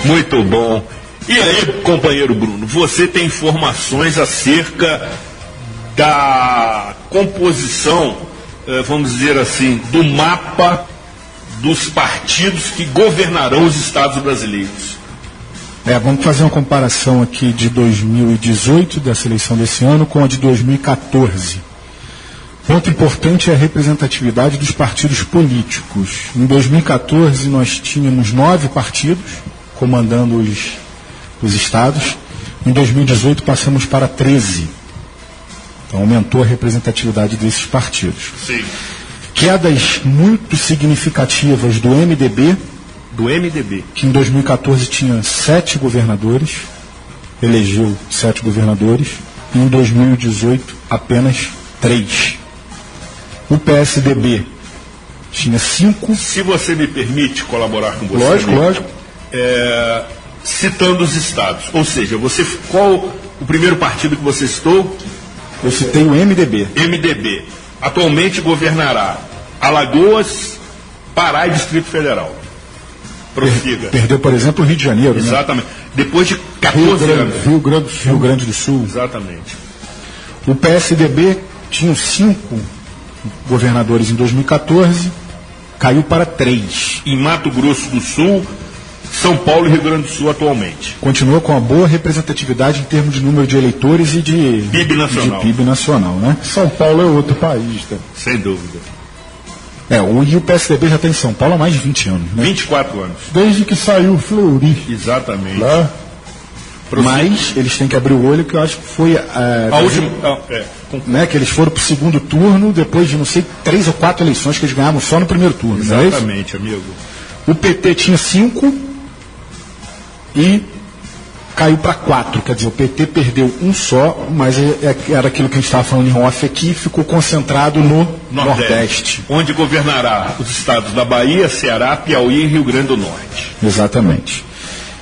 Muito bom. E aí, companheiro Bruno, você tem informações acerca da composição, vamos dizer assim, do mapa dos partidos que governarão os estados brasileiros? Vamos fazer uma comparação aqui de 2018, dessa eleição desse ano, com a de 2014. Ponto importante é a representatividade dos partidos políticos. Em 2014, nós tínhamos 9 partidos comandando os estados. Em 2018, passamos para 13. Então, aumentou a representatividade desses partidos. Sim. Quedas muito significativas do MDB. Do MDB. Que em 2014 tinha 7 governadores. Elegeu 7 governadores. E em 2018, apenas 3. O PSDB tinha 5. Se você me permite colaborar com você. Lógico. Citando os estados. Ou seja, qual o primeiro partido que você citou? Eu citei o MDB. MDB. Atualmente governará Alagoas, Pará e Distrito Federal. Prossiga. Perdeu, por exemplo, o Rio de Janeiro. Exatamente. Né? Depois de 14 anos. Rio Grande do Sul. Exatamente. O PSDB tinha 5 governadores em 2014, caiu para 3. Em Mato Grosso do Sul, São Paulo e Rio Grande do Sul atualmente. Continua com uma boa representatividade em termos de número de eleitores e de PIB nacional, né? São Paulo é outro país, tá? Sem dúvida. E o PSDB já está em São Paulo há mais de 20 anos, né? 24 anos. Desde que saiu o Fleury. Exatamente. Né? Mas eles têm que abrir o olho, que eu acho que foi a última. Né, que eles foram para o segundo turno, depois de, não sei, 3 ou 4 eleições que eles ganhavam só no primeiro turno. Exatamente, amigo. O PT tinha 5 e caiu para 4. Quer dizer, o PT perdeu um só, mas era aquilo que a gente estava falando em off aqui, ficou concentrado no Nordeste. Onde governará os estados da Bahia, Ceará, Piauí e Rio Grande do Norte. Exatamente.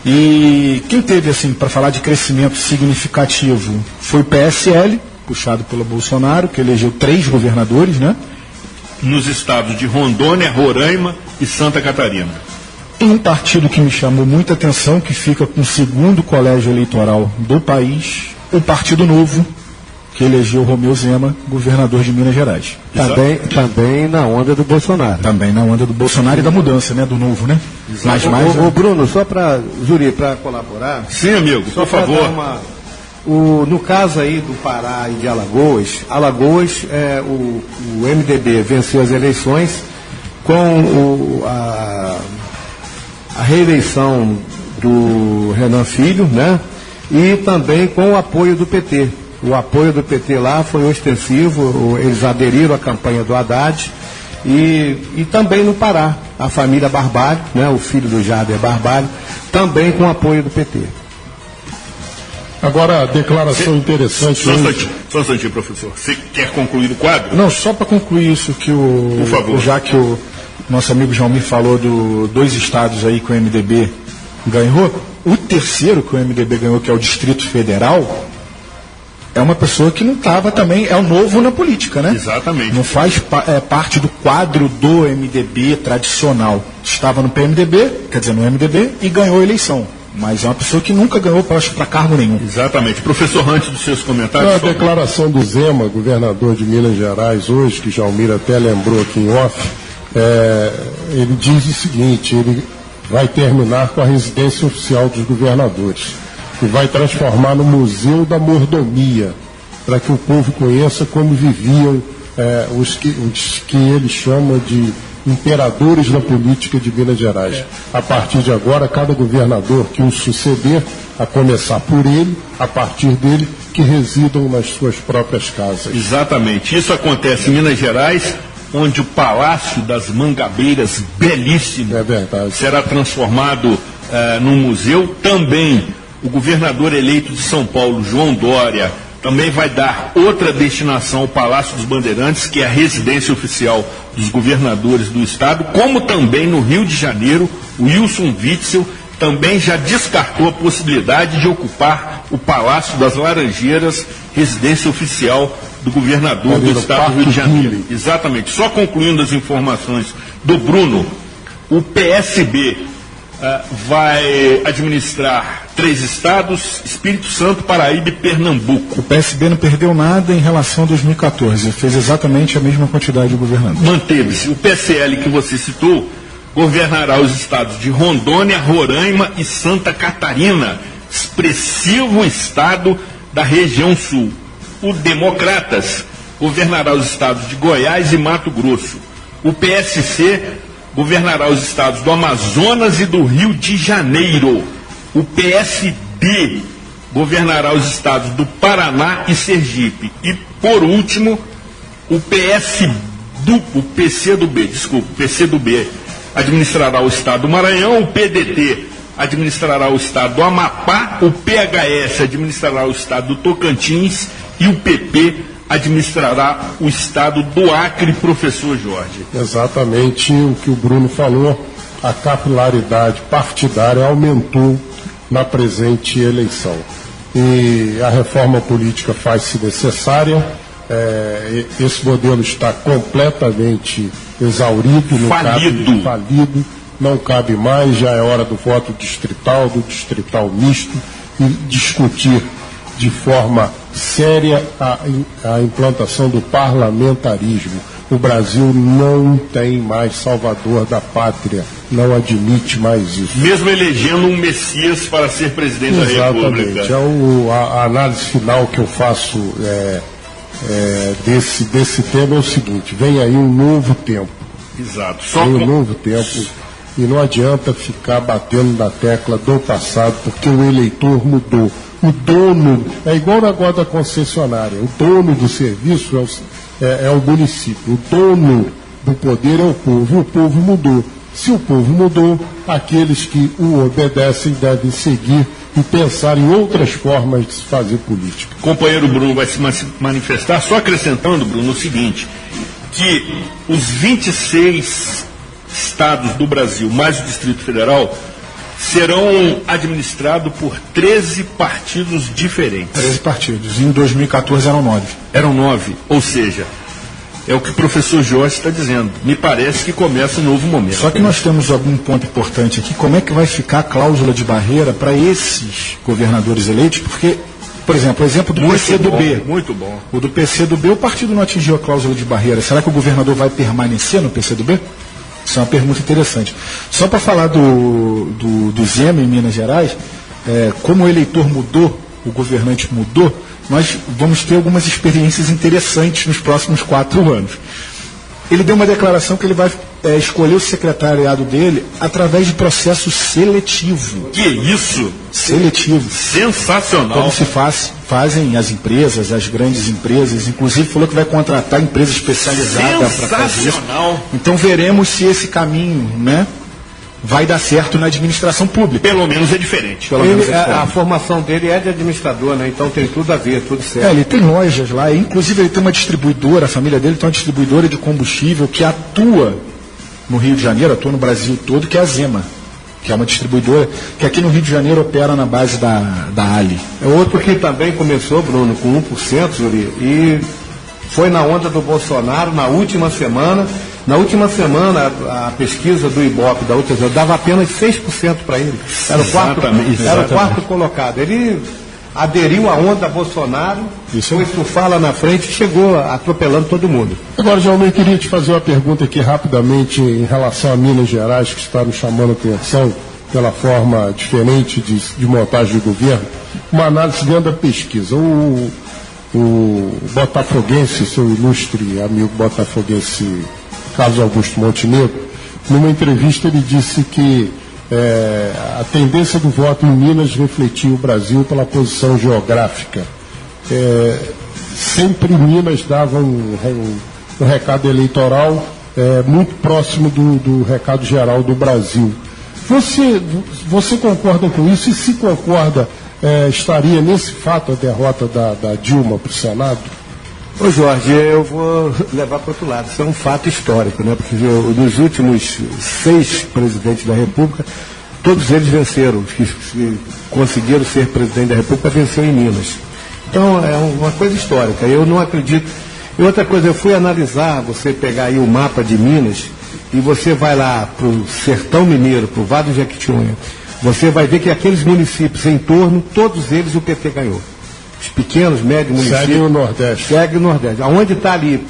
E quem teve, assim, para falar de crescimento significativo, foi o PSL, puxado pelo Bolsonaro, que elegeu 3 governadores, né? Nos estados de Rondônia, Roraima e Santa Catarina. Tem um partido que me chamou muita atenção, que fica com o 2º colégio eleitoral do país, o Partido Novo, que elegeu Romeu Zema, governador de Minas Gerais. Também na onda do Bolsonaro. Também na onda do Bolsonaro e da mudança, né? Do novo, né? Mas Bruno, só para colaborar. Sim, amigo, por favor. No caso aí do Pará e de Alagoas, o MDB venceu as eleições com a reeleição do Renan Filho, né? E também com o apoio do PT. O apoio do PT lá foi ostensivo, eles aderiram à campanha do Haddad e também no Pará, a família Barbalho, né, o filho do Jader Barbalho, também com o apoio do PT. Agora, a declaração interessante... Só um instantinho, professor. Você quer concluir o quadro? Não, só para concluir isso que Por favor. Já que o nosso amigo Jaumir falou dos 2 estados aí que o MDB ganhou, o terceiro que o MDB ganhou, que é o Distrito Federal, é uma pessoa que não estava também, é o novo na política, né? Exatamente. Não faz parte do quadro do MDB tradicional. Estava no PMDB, quer dizer, no MDB, e ganhou a eleição. Mas é uma pessoa que nunca ganhou para cargo nenhum. Exatamente. Professor, antes dos seus comentários... A declaração do Zema, governador de Minas Gerais, hoje, que Jaumir até lembrou aqui em off, ele diz o seguinte: ele vai terminar com a residência oficial dos governadores e vai transformar no Museu da Mordomia, para que o povo conheça como viviam os que ele chama de imperadores da política de Minas Gerais. A partir de agora, cada governador que o suceder, a começar por ele, a partir dele, que residam nas suas próprias casas. Exatamente. Isso acontece em Minas Gerais, onde o Palácio das Mangabeiras, belíssimo, será transformado num museu. Também o governador eleito de São Paulo, João Dória, também vai dar outra destinação ao Palácio dos Bandeirantes, que é a residência oficial dos governadores do estado, como também no Rio de Janeiro, o Wilson Witzel também já descartou a possibilidade de ocupar o Palácio das Laranjeiras, residência oficial do governador do estado do Rio de Janeiro. Exatamente. Só concluindo as informações do Bruno, O PSB vai administrar 3 estados: Espírito Santo, Paraíba e Pernambuco. O PSB não perdeu nada em relação a 2014, fez exatamente a mesma quantidade de governantes. Manteve-se. O PSL que você citou governará os estados de Rondônia, Roraima e Santa Catarina, expressivo estado da região sul. O Democratas governará os estados de Goiás e Mato Grosso. O PSC governará os estados do Amazonas e do Rio de Janeiro. O PSD governará os estados do Paraná e Sergipe. E, por último, o PCdoB administrará o estado do Maranhão, o PDT administrará o estado do Amapá, o PHS administrará o estado do Tocantins e o PP administrará o estado do Acre, professor Jorge. Exatamente o que o Bruno falou, a capilaridade partidária aumentou na presente eleição. E a reforma política faz-se necessária, esse modelo está completamente exaurido, falido, não cabe mais, já é hora do voto distrital, do distrital misto, e discutir de forma séria a implantação do parlamentarismo. O Brasil não tem mais salvador da pátria, não admite mais isso. Mesmo elegendo um Messias para ser presidente da República. Exatamente. A análise final que eu faço desse tema é o seguinte: vem aí um novo tempo. Exato. Vem um novo tempo e não adianta ficar batendo na tecla do passado, porque o eleitor mudou. O dono, é igual o negócio da concessionária, o dono do serviço é o município, o dono do poder é o povo, e o povo mudou. Se o povo mudou, aqueles que o obedecem devem seguir e pensar em outras formas de se fazer política. O companheiro Bruno vai se manifestar, só acrescentando, Bruno, o seguinte, que os 26 estados do Brasil, mais o Distrito Federal, serão administrados por 13 partidos diferentes. 13 partidos. Em 2014 eram 9. Eram 9, ou seja, é o que o professor Jorge está dizendo. Me parece que começa um novo momento. Só que nós temos algum ponto importante aqui. Como é que vai ficar a cláusula de barreira para esses governadores eleitos? Porque, por exemplo, o exemplo do PCdoB. Muito bom. O do PCdoB, o partido não atingiu a cláusula de barreira. Será que o governador vai permanecer no PCdoB? Isso é uma pergunta interessante. Só para falar do Zema em Minas Gerais, como o eleitor mudou, o governante mudou, nós vamos ter algumas experiências interessantes nos próximos 4 anos. Ele deu uma declaração que ele vai escolher o secretariado dele através de processo seletivo. Que isso? Seletivo. Sensacional. Como se fazem as empresas, as grandes empresas, inclusive falou que vai contratar empresa especializada para fazer isso. Então veremos se esse caminho, vai dar certo na administração pública. Pelo menos é diferente. A formação dele é de administrador, então tem tudo a ver, tudo certo. Ele tem lojas lá, inclusive ele tem uma distribuidora, a família dele tem uma distribuidora de combustível que atua no Rio de Janeiro, atua no Brasil todo, que é a Zema, que é uma distribuidora que aqui no Rio de Janeiro opera na base da Ali. É outro que também começou, Bruno, com 1%, Júlio, e foi na onda do Bolsonaro na última semana. Na última semana, a pesquisa do Ibope da última semana dava apenas 6% para ele. Era o quarto colocado. Ele aderiu à onda Bolsonaro, foi surfar lá na frente e chegou atropelando todo mundo. Agora, João, eu queria te fazer uma pergunta aqui rapidamente em relação a Minas Gerais, que está nos chamando a atenção pela forma diferente de montagem do governo. Uma análise dentro da pesquisa. O botafoguense, seu ilustre amigo botafoguense Carlos Augusto Montenegro, numa entrevista ele disse que a tendência do voto em Minas refletia o Brasil pela posição geográfica. Sempre Minas dava um recado eleitoral muito próximo do recado geral do Brasil. Você concorda com isso? E se concorda, estaria nesse fato a derrota da Dilma para o Senado? Ô Jorge, eu vou levar para o outro lado. Isso é um fato histórico, porque nos últimos 6 presidentes da República, todos eles venceram. Os que conseguiram ser presidente da República venceram em Minas. Então é uma coisa histórica. Eu não acredito. E outra coisa, eu fui analisar, você pegar aí o mapa de Minas, e você vai lá para o Sertão Mineiro, para o Vale do Jequitinhonha, você vai ver que aqueles municípios em torno, todos eles o PT ganhou. Os pequenos, médios municípios. Segue o Nordeste. Segue o Nordeste. Aonde está ali,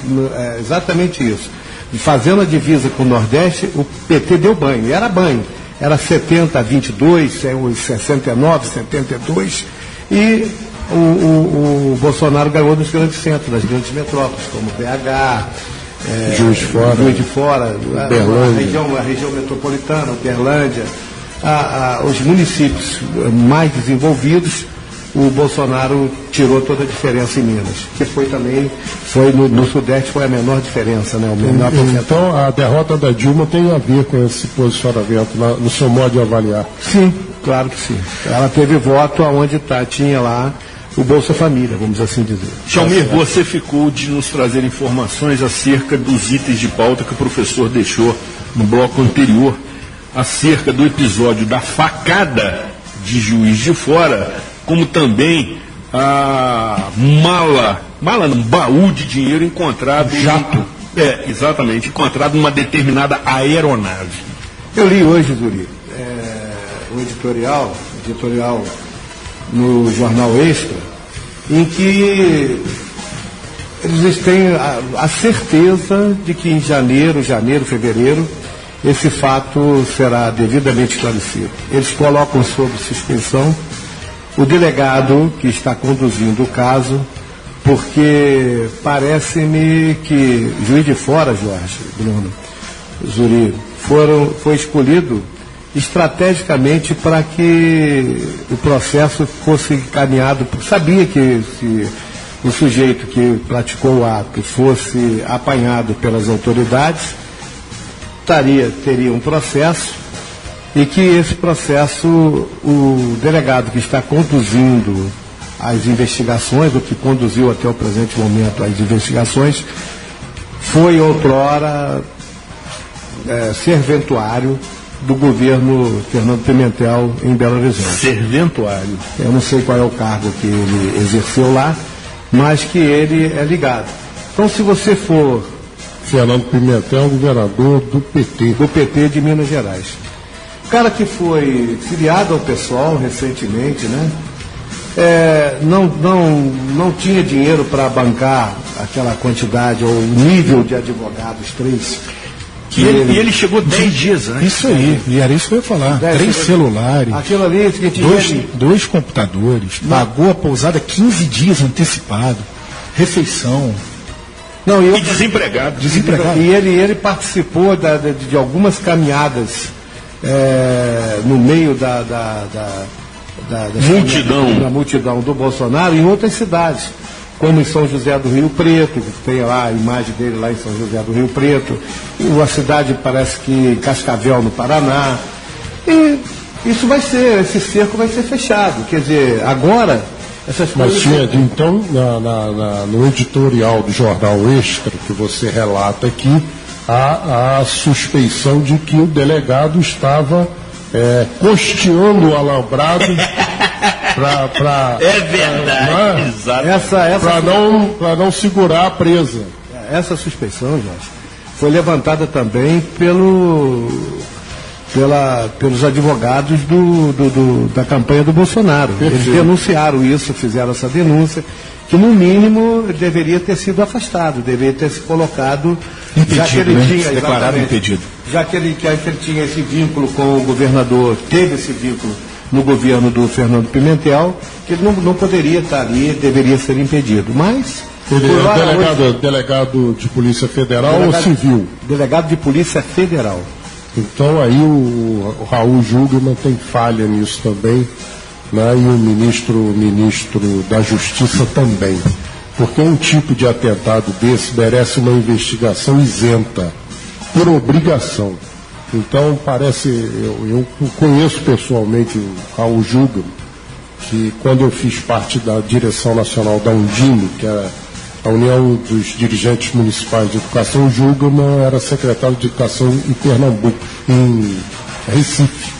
exatamente isso. Fazendo a divisa com o Nordeste, o PT deu banho. E era banho. Era 70-22, 69-72. E o Bolsonaro ganhou nos grandes centros, nas grandes metrópoles, como BH, Juiz de Fora, a região metropolitana, Uberlândia, os municípios mais desenvolvidos. O Bolsonaro tirou toda a diferença em Minas, que foi no Sudeste foi a menor diferença, né? O menor então a derrota da Dilma tem a ver com esse posicionamento no seu modo de avaliar? Sim, claro que sim. Ela teve voto aonde tinha lá o Bolsa Família, vamos assim dizer. Chalmir, você ficou de nos trazer informações acerca dos itens de pauta que o professor deixou no bloco anterior, acerca do episódio da facada de Juiz de Fora, como também a baú de dinheiro encontrado. Jato. Exatamente, encontrado numa determinada aeronave. Eu li hoje, Zuri, o editorial no Jornal Extra, em que eles têm a certeza de que em janeiro, fevereiro, esse fato será devidamente esclarecido. Eles colocam sob suspensão o delegado que está conduzindo o caso, porque parece-me que Juiz de Fora, Jorge, Bruno, Zuri, foi escolhido estrategicamente para que o processo fosse encaminhado. Sabia que se o sujeito que praticou o ato fosse apanhado pelas autoridades, teria um processo, e que esse processo, o delegado que está conduzindo as investigações, ou que conduziu até o presente momento as investigações, foi outrora serventuário do governo Fernando Pimentel em Belo Horizonte. Serventuário? Eu não sei qual é o cargo que ele exerceu lá, mas que ele é ligado. Então, se você for... Fernando Pimentel, governador do PT. Do PT de Minas Gerais. Cara que foi filiado ao PSOL recentemente, né? Não tinha dinheiro para bancar aquela quantidade ou nível de advogados, 3. E ele chegou 10 dias antes. Isso aí, e era isso que eu ia falar. 3 celulares, aquilo ali, dois computadores, pagou a pousada 15 dias antecipado, refeição. E desempregado. E ele participou de algumas caminhadas no meio da multidão do Bolsonaro em outras cidades, como em São José do Rio Preto, que tem lá a imagem dele lá em São José do Rio Preto, uma cidade parece que Cascavel, no Paraná. E isso esse cerco vai ser fechado. Quer dizer, agora essas coisas... Mas, então, no editorial do Jornal Extra, que você relata aqui, há a suspeição de que o delegado estava costeando o alambrado para verdade, exato. Para não segurar a presa. Essa suspeição, Jorge, foi levantada também pelos advogados da campanha do Bolsonaro. Eles denunciaram isso, fizeram essa denúncia, que no mínimo deveria ter sido afastado, deveria ter se colocado impedido, já que ele tinha declarado impedido. Já que ele tinha esse vínculo com o governador, teve esse vínculo no governo do Fernando Pimentel, que ele não poderia estar ali, deveria ser impedido. Mas ele é delegado de Polícia Federal ou civil? Delegado de Polícia Federal. Então aí o Raul Jungmann tem falha nisso também, né? E o ministro da Justiça também. Porque um tipo de atentado desse merece uma investigação isenta, por obrigação. Então parece, eu conheço pessoalmente o Raul Jungmann, que quando eu fiz parte da direção nacional da Undime, que era a União dos Dirigentes Municipais de Educação, Jungmann era secretário de Educação em Pernambuco, em Recife.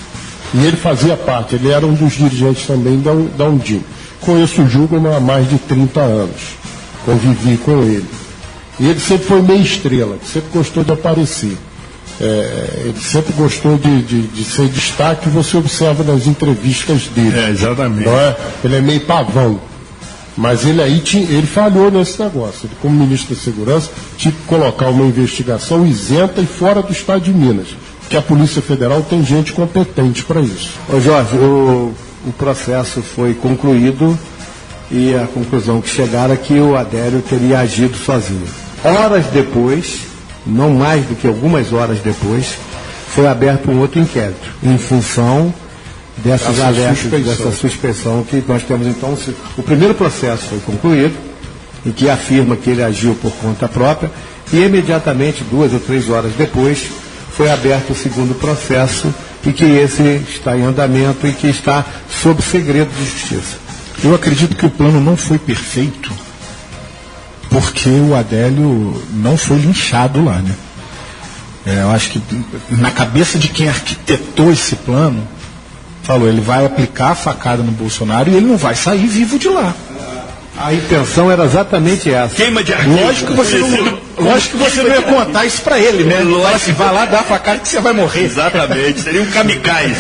E ele fazia parte, ele era um dos dirigentes também da Undime. Conheço o Jungmann há mais de 30 anos, convivi com ele. E ele sempre foi meio estrela, sempre gostou de aparecer. ele sempre gostou de ser destaque, você observa nas entrevistas dele. Exatamente. Não é? Ele é meio pavão. Mas ele falhou nesse negócio. Ele, como ministro da Segurança, tinha que colocar uma investigação isenta e fora do Estado de Minas. Que a Polícia Federal tem gente competente para isso. Ô Jorge, o processo foi concluído e a conclusão que chegaram é que o Adélio teria agido sozinho. Horas depois, não mais do que algumas horas depois, foi aberto um outro inquérito, em função dessas alertas, dessa suspeição que nós temos. Então, o primeiro processo foi concluído, em que afirma que ele agiu por conta própria, e imediatamente, 2 ou 3 horas depois, foi aberto o segundo processo, e que esse está em andamento e que está sob segredo de justiça. Eu acredito que o plano não foi perfeito, porque o Adélio não foi linchado lá, né? Eu acho que na cabeça de quem arquitetou esse plano, falou, ele vai aplicar a facada no Bolsonaro e ele não vai sair vivo de lá. A intenção era exatamente essa. Queima de arquivo. Lógico que você não ia contar isso pra ele, né? Fala assim, vai lá dar a facada que você vai morrer. Exatamente, seria um kamikaze.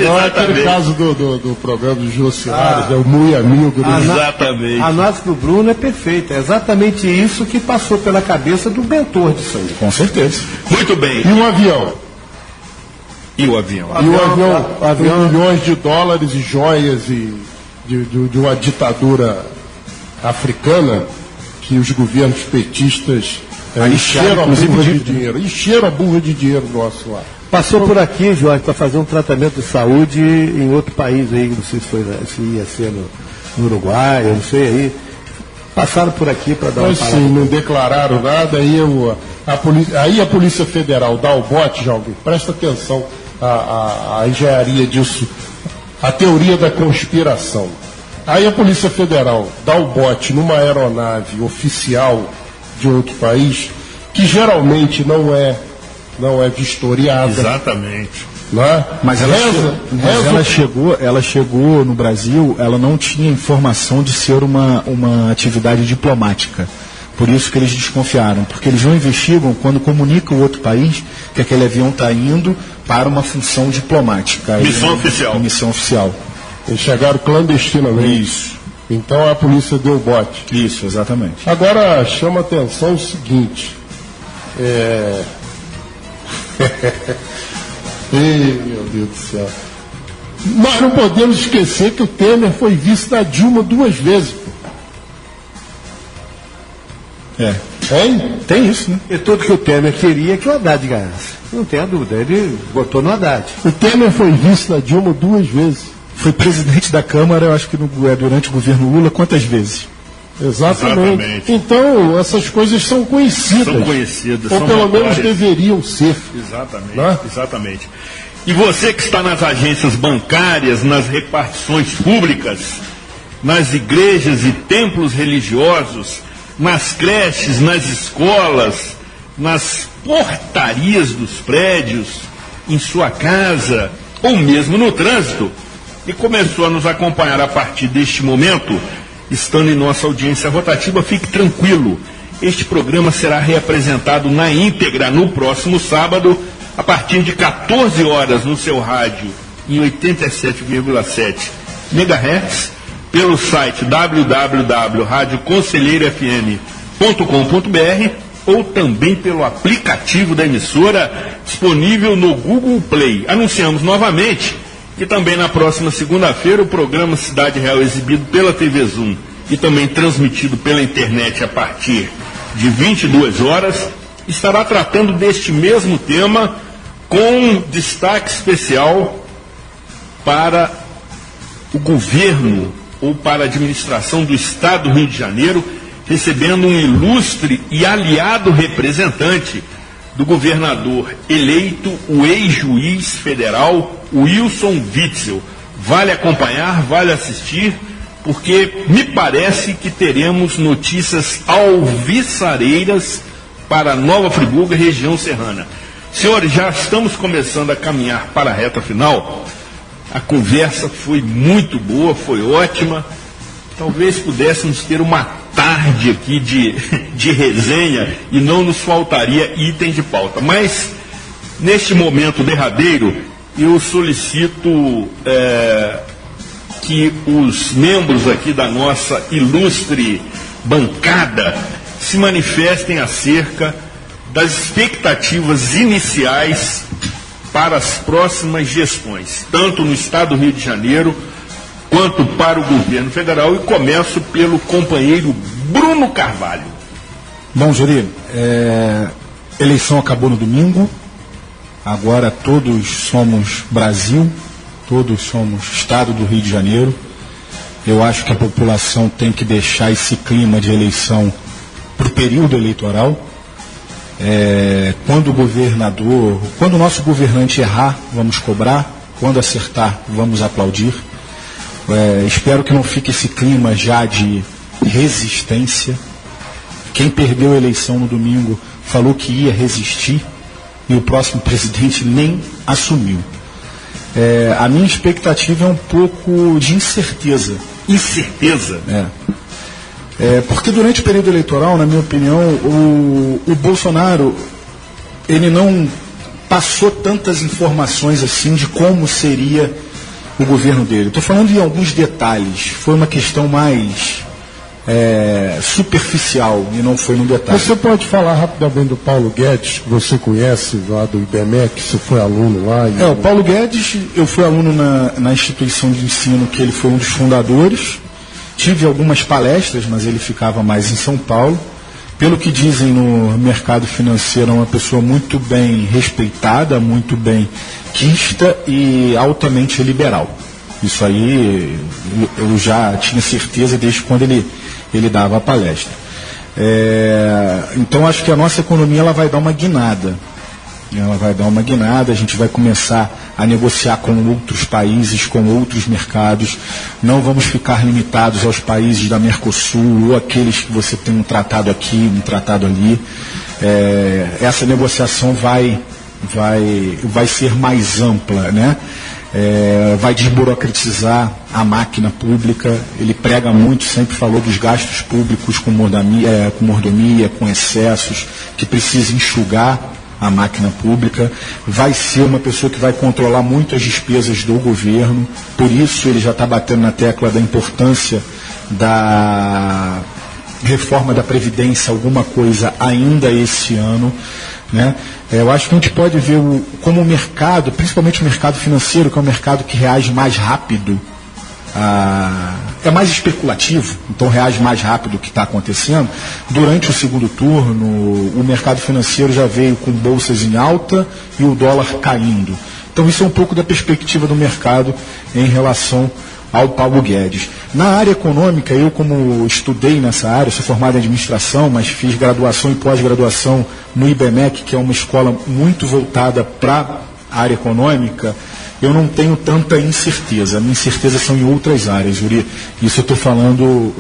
Não é aquele caso do programa dos Josiários, o Muito Amigo. Exatamente. A análise do Bruno é perfeita. É exatamente isso que passou pela cabeça do mentor disso aí. Com certeza. Muito bem. E um avião? E o avião? E o avião, milhões de dólares e joias de uma ditadura africana que os governos petistas encheram a burra de dinheiro. Encheram a burra de dinheiro nosso lá. Passou por aqui, Jorge, para fazer um tratamento de saúde em outro país aí, não sei se ia ser no Uruguai, eu não sei aí. Passaram por aqui para dar uma parada. Sim, não declararam nada, aí a Polícia Federal dá o bote, Jovem, presta atenção à engenharia disso, a teoria da conspiração. Aí a Polícia Federal dá o bote numa aeronave oficial de outro país, que geralmente não é vistoriada. Exatamente. Não é? Mas ela chegou no Brasil, ela não tinha informação de ser uma atividade diplomática. Por isso que eles desconfiaram, porque eles não investigam quando comunica o outro país que aquele avião está indo para uma função diplomática. Missão oficial. Missão oficial. Eles chegaram clandestinamente. Isso. Então a polícia deu o bote. Isso, exatamente. Agora chama atenção o seguinte. Ei, meu Deus do céu. Nós não podemos esquecer que o Temer foi vice da Dilma 2 vezes. Hein? Tem isso, né? E tudo que o Temer queria é que o Haddad ganhasse. Não tenha dúvida, ele votou no Haddad. O Temer foi vice da Dilma 2 vezes. Foi presidente da Câmara, eu acho que durante o governo Lula, quantas vezes? Exatamente. Então, essas coisas são conhecidas. São conhecidas. Ou pelo menos deveriam ser. Exatamente. Né? Exatamente. E você que está nas agências bancárias, nas repartições públicas, nas igrejas e templos religiosos, nas creches, nas escolas, nas portarias dos prédios, em sua casa ou mesmo no trânsito, e começou a nos acompanhar a partir deste momento, estando em nossa audiência rotativa, fique tranquilo. Este programa será reapresentado na íntegra no próximo sábado, a partir de 14 horas no seu rádio, em 87,7 MHz, pelo site www.radioconselheirofm.com.br ou também pelo aplicativo da emissora, disponível no Google Play. Anunciamos novamente que também na próxima segunda-feira o programa Cidade Real, exibido pela TV Zoom e também transmitido pela internet a partir de 22 horas, estará tratando deste mesmo tema com destaque especial para o governo ou para a administração do Estado do Rio de Janeiro, recebendo um ilustre e aliado representante do governador eleito, o ex-juiz federal Wilson Witzel. Vale acompanhar, vale assistir, porque me parece que teremos notícias alvissareiras para Nova Friburgo e região serrana. Senhores, já estamos começando a caminhar para a reta final. A conversa foi muito boa, foi ótima. Talvez pudéssemos ter uma tarde aqui de resenha e não nos faltaria item de pauta. Mas Neste momento derradeiro, eu solicito que os membros aqui da nossa ilustre bancada se manifestem acerca das expectativas iniciais para as próximas gestões, tanto no Estado do Rio de Janeiro quanto para o governo federal. E começo pelo companheiro Bruno Carvalho. Bom, Zuri, eleição acabou no domingo, agora todos somos Brasil, todos somos Estado do Rio de Janeiro. Eu acho que a população tem que deixar esse clima de eleição para o período eleitoral. Quando o nosso governante errar, vamos cobrar, quando acertar, vamos aplaudir. Espero que não fique esse clima já de resistência. Quem perdeu a eleição no domingo falou que ia resistir e o próximo presidente nem assumiu. A minha expectativa é um pouco de incerteza. Incerteza? Porque durante o período eleitoral, na minha opinião, o Bolsonaro ele não passou tantas informações assim de como seria o governo dele. Estou falando em alguns detalhes. Foi uma questão mais superficial e não foi no detalhe. Você pode falar rapidamente do Paulo Guedes, que você conhece lá do IBMEC, você foi aluno lá? O Paulo Guedes, eu fui aluno na instituição de ensino que ele foi um dos fundadores. Tive algumas palestras, mas ele ficava mais em São Paulo. Pelo que dizem no mercado financeiro, é uma pessoa muito bem respeitada, muito bem quista e altamente liberal. Isso aí eu já tinha certeza desde quando ele dava a palestra. Então acho que a nossa economia ela vai dar uma guinada. A gente vai começar a negociar com outros países, com outros mercados. Não vamos ficar limitados aos países da Mercosul ou aqueles que você tem um tratado aqui, um tratado ali. Essa negociação vai ser mais ampla, né? Vai desburocratizar a máquina pública. Ele prega muito, sempre falou dos gastos públicos com mordomia, com excessos, que precisa enxugar a máquina pública. Vai ser uma pessoa que vai controlar muito as despesas do governo. Por isso ele já está batendo na tecla da importância da reforma da Previdência, alguma coisa ainda esse ano, né? Eu acho que a gente pode ver como o mercado, principalmente o mercado financeiro, que é um mercado que reage mais rápido, é mais especulativo, então reage mais rápido o que está acontecendo. Durante o segundo turno, o mercado financeiro já veio com bolsas em alta e o dólar caindo. Então isso é um pouco da perspectiva do mercado em relação ao Paulo Guedes. Na área econômica, eu como estudei nessa área, sou formado em administração, mas fiz graduação e pós-graduação no IBMEC, que é uma escola muito voltada para a área econômica. Eu não tenho tanta incerteza. A minha incerteza são em outras áreas, Yuri. Isso eu estou falando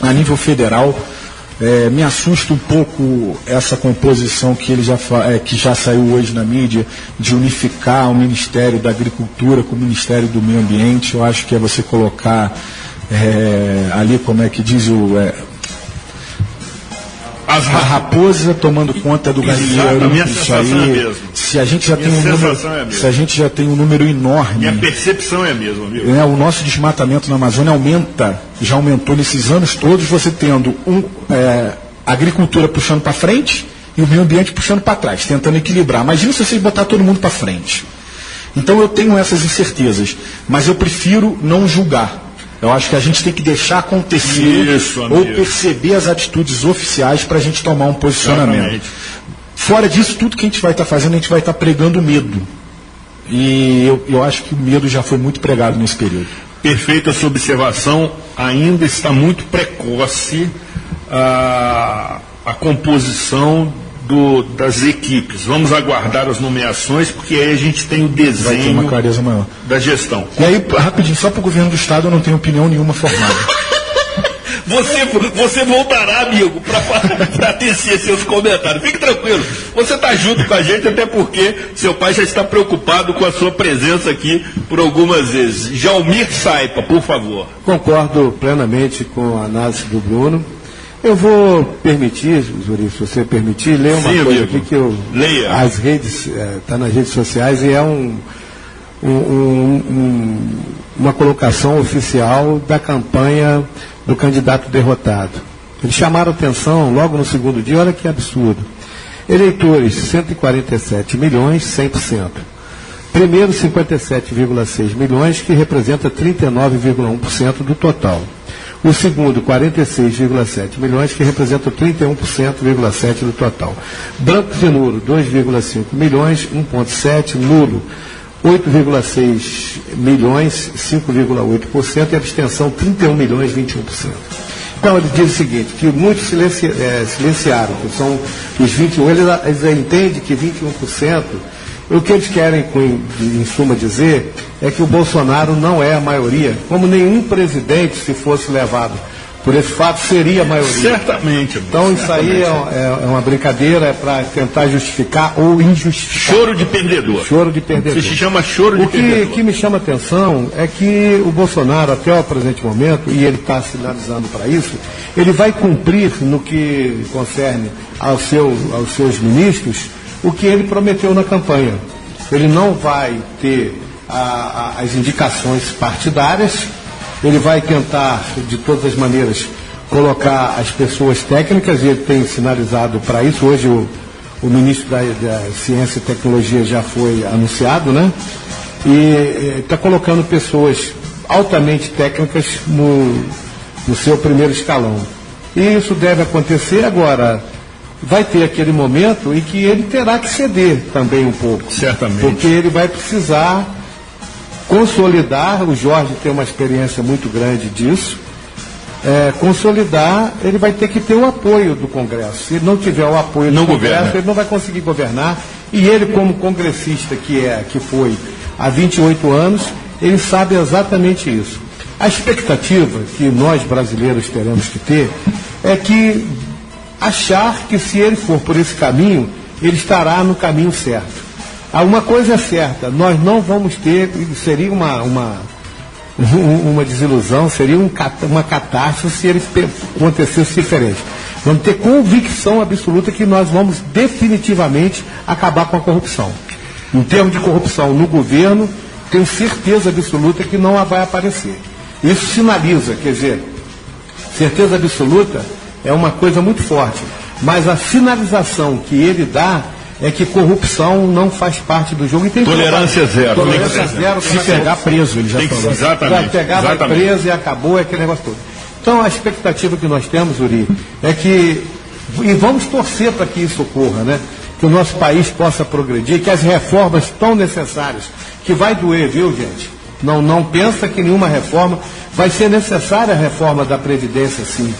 a nível federal. Me assusta um pouco essa composição que que já saiu hoje na mídia, de unificar o Ministério da Agricultura com o Ministério do Meio Ambiente. Eu acho que é você colocar ali, como é que diz a raposa tomando conta do galinheiro. Minha sensação é mesmo. Se a gente já tem um número enorme. Minha percepção é a mesma, viu? O nosso desmatamento na Amazônia já aumentou nesses anos todos, você tendo a agricultura puxando para frente e o meio ambiente puxando para trás, tentando equilibrar. Imagina se vocês botar todo mundo para frente. Então eu tenho essas incertezas, mas eu prefiro não julgar. Eu acho que a gente tem que deixar acontecer ou perceber as atitudes oficiais para a gente tomar um posicionamento. Exatamente. Fora disso, tudo que a gente vai estar fazendo, a gente vai estar pregando medo. E eu acho que o medo já foi muito pregado nesse período. Perfeita sua observação. Ainda está muito precoce a composição das equipes. Vamos aguardar as nomeações, porque aí a gente tem o desenho vai ter uma clareza maior da gestão. E aí, rapidinho, só para o governo do Estado eu não tenho opinião nenhuma formada. Você voltará, amigo, para tecer seus comentários. Fique tranquilo, você está junto com a gente, até porque seu pai já está preocupado com a sua presença aqui por algumas vezes. Jalmir Saipa, por favor. Concordo plenamente com a análise do Bruno. Eu vou permitir, Zuri, se você permitir, ler uma coisa aqui que eu... Leia. As redes, está nas redes sociais e é uma colocação oficial da campanha do candidato derrotado. Eles chamaram atenção logo no segundo dia, olha que absurdo. Eleitores, 147 milhões, 100%. Primeiro, 57,6 milhões, que representa 39,1% do total. O segundo, 46,7 milhões, que representa 31,7% do total. Brancos e nulo, 2,5 milhões, 1,7%. Nulo, 8,6 milhões, 5,8%. E abstenção, 31 milhões, 21%. Então, ele diz o seguinte, que muitos silenciaram, que são os 21%, eles entendem que 21%, o que eles querem, em suma, dizer é que o Bolsonaro não é a maioria, como nenhum presidente, se fosse levado por esse fato, seria a maioria. Certamente. Então, isso aí é uma brincadeira, é para tentar justificar ou injustificar. Choro de perdedor. Choro de perdedor. Isso se chama choro de perdedor. O que me chama atenção é que o Bolsonaro, até o presente momento, e ele está sinalizando para isso, ele vai cumprir no que concerne aos seus ministros o que ele prometeu na campanha. Ele não vai ter as indicações partidárias, ele vai tentar, de todas as maneiras, colocar as pessoas técnicas, e ele tem sinalizado para isso. Hoje o ministro da Ciência e Tecnologia já foi anunciado, né? E está colocando pessoas altamente técnicas no seu primeiro escalão. E isso deve acontecer agora. Vai ter aquele momento em que ele terá que ceder também um pouco. Certamente. Porque ele vai precisar consolidar, o Jorge tem uma experiência muito grande disso, consolidar, ele vai ter que ter o apoio do Congresso. Se ele não tiver o apoio do Congresso, ele não vai conseguir governar. E ele, como congressista que foi há 28 anos, ele sabe exatamente isso. A expectativa que nós brasileiros teremos que ter é que achar que, se ele for por esse caminho, ele estará no caminho certo. Uma coisa é certa, nós não vamos ter, seria uma desilusão, seria uma catástrofe se ele acontecesse diferente. Vamos ter convicção absoluta que nós vamos definitivamente acabar com a corrupção. Em termos de corrupção no governo, tenho certeza absoluta que não vai aparecer. Isso sinaliza, quer dizer, certeza absoluta é uma coisa muito forte, mas a sinalização que ele dá é que corrupção não faz parte do jogo. E tem tolerância zero. Tolerância zero. Se pegar preso, ele já falou. Exatamente. Vai pegar, vai preso e acabou, aquele negócio todo. Então, a expectativa que nós temos, Uri, é que, e vamos torcer para que isso ocorra, né? Que o nosso país possa progredir, que as reformas tão necessárias, que vai doer, viu, gente? Não pensa que nenhuma reforma, vai ser necessária a reforma da Previdência, sim.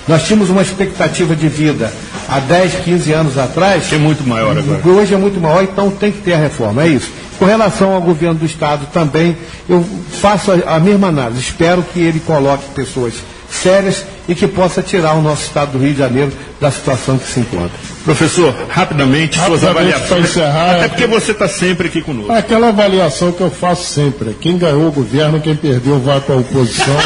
Nós tínhamos uma expectativa de vida há 10, 15 anos atrás. É muito maior agora. Hoje é muito maior, então tem que ter a reforma, é isso. Com relação ao governo do Estado também, eu faço a mesma análise. Espero que ele coloque pessoas sérias e que possa tirar o nosso Estado do Rio de Janeiro da situação que se encontra. Professor, rapidamente suas avaliações. Encerrar, até porque você está sempre aqui conosco. Aquela avaliação que eu faço sempre. Quem ganhou o governo, quem perdeu vai para a oposição.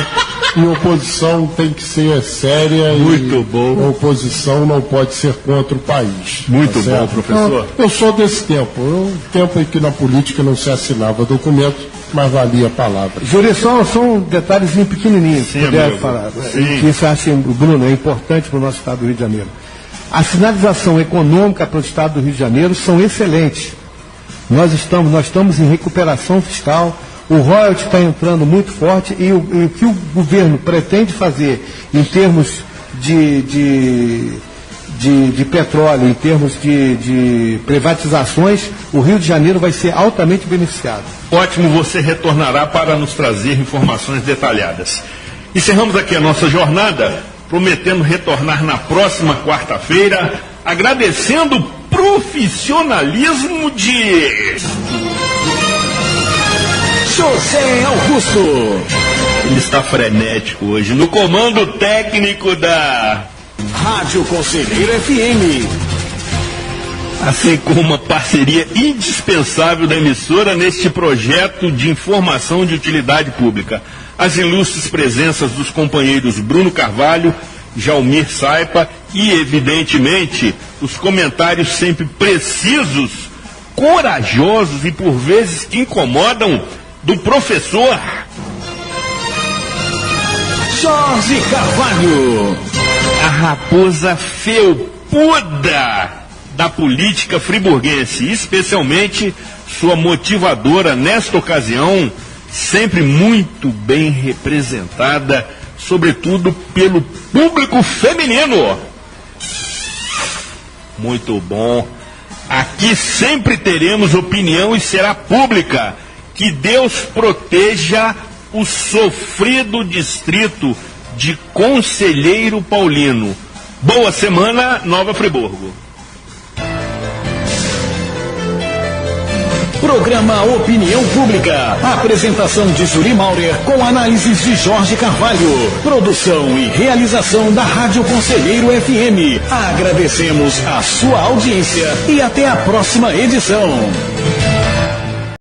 E a oposição tem que ser séria. Muito bom. A oposição não pode ser contra o país. Muito bom, professor. Então, eu sou desse tempo. Tempo em que na política não se assinava documento, mas valia a palavra. Júlio, só um detalhezinho pequenininho, se puder falar. Que isso, acho, Bruno, é importante para o nosso Estado do Rio de Janeiro. A sinalização econômica para o Estado do Rio de Janeiro são excelentes. Nós estamos em recuperação fiscal. O royalty está entrando muito forte e o que o governo pretende fazer em termos de petróleo, em termos de privatizações, o Rio de Janeiro vai ser altamente beneficiado. Ótimo, você retornará para nos trazer informações detalhadas. Encerramos aqui a nossa jornada, prometendo retornar na próxima quarta-feira, agradecendo o profissionalismo de José Augusto. Ele está frenético hoje, no comando técnico da Rádio Conselheiro FM. Assim como uma parceria indispensável da emissora neste projeto de informação de utilidade pública. As ilustres presenças dos companheiros Bruno Carvalho Jalmir Saipa e, evidentemente, os comentários sempre precisos, corajosos e, por vezes, que incomodam do professor Jorge Carvalho, a raposa felpuda da política friburguense, especialmente sua motivadora nesta ocasião, sempre muito bem representada, sobretudo pelo público feminino. Muito bom. Aqui sempre teremos opinião e será pública. Que Deus proteja o sofrido distrito de Conselheiro Paulino. Boa semana, Nova Friburgo. Programa Opinião Pública. Apresentação de Zuri Maurer com análises de Jorge Carvalho. Produção e realização da Rádio Conselheiro FM. Agradecemos a sua audiência e até a próxima edição.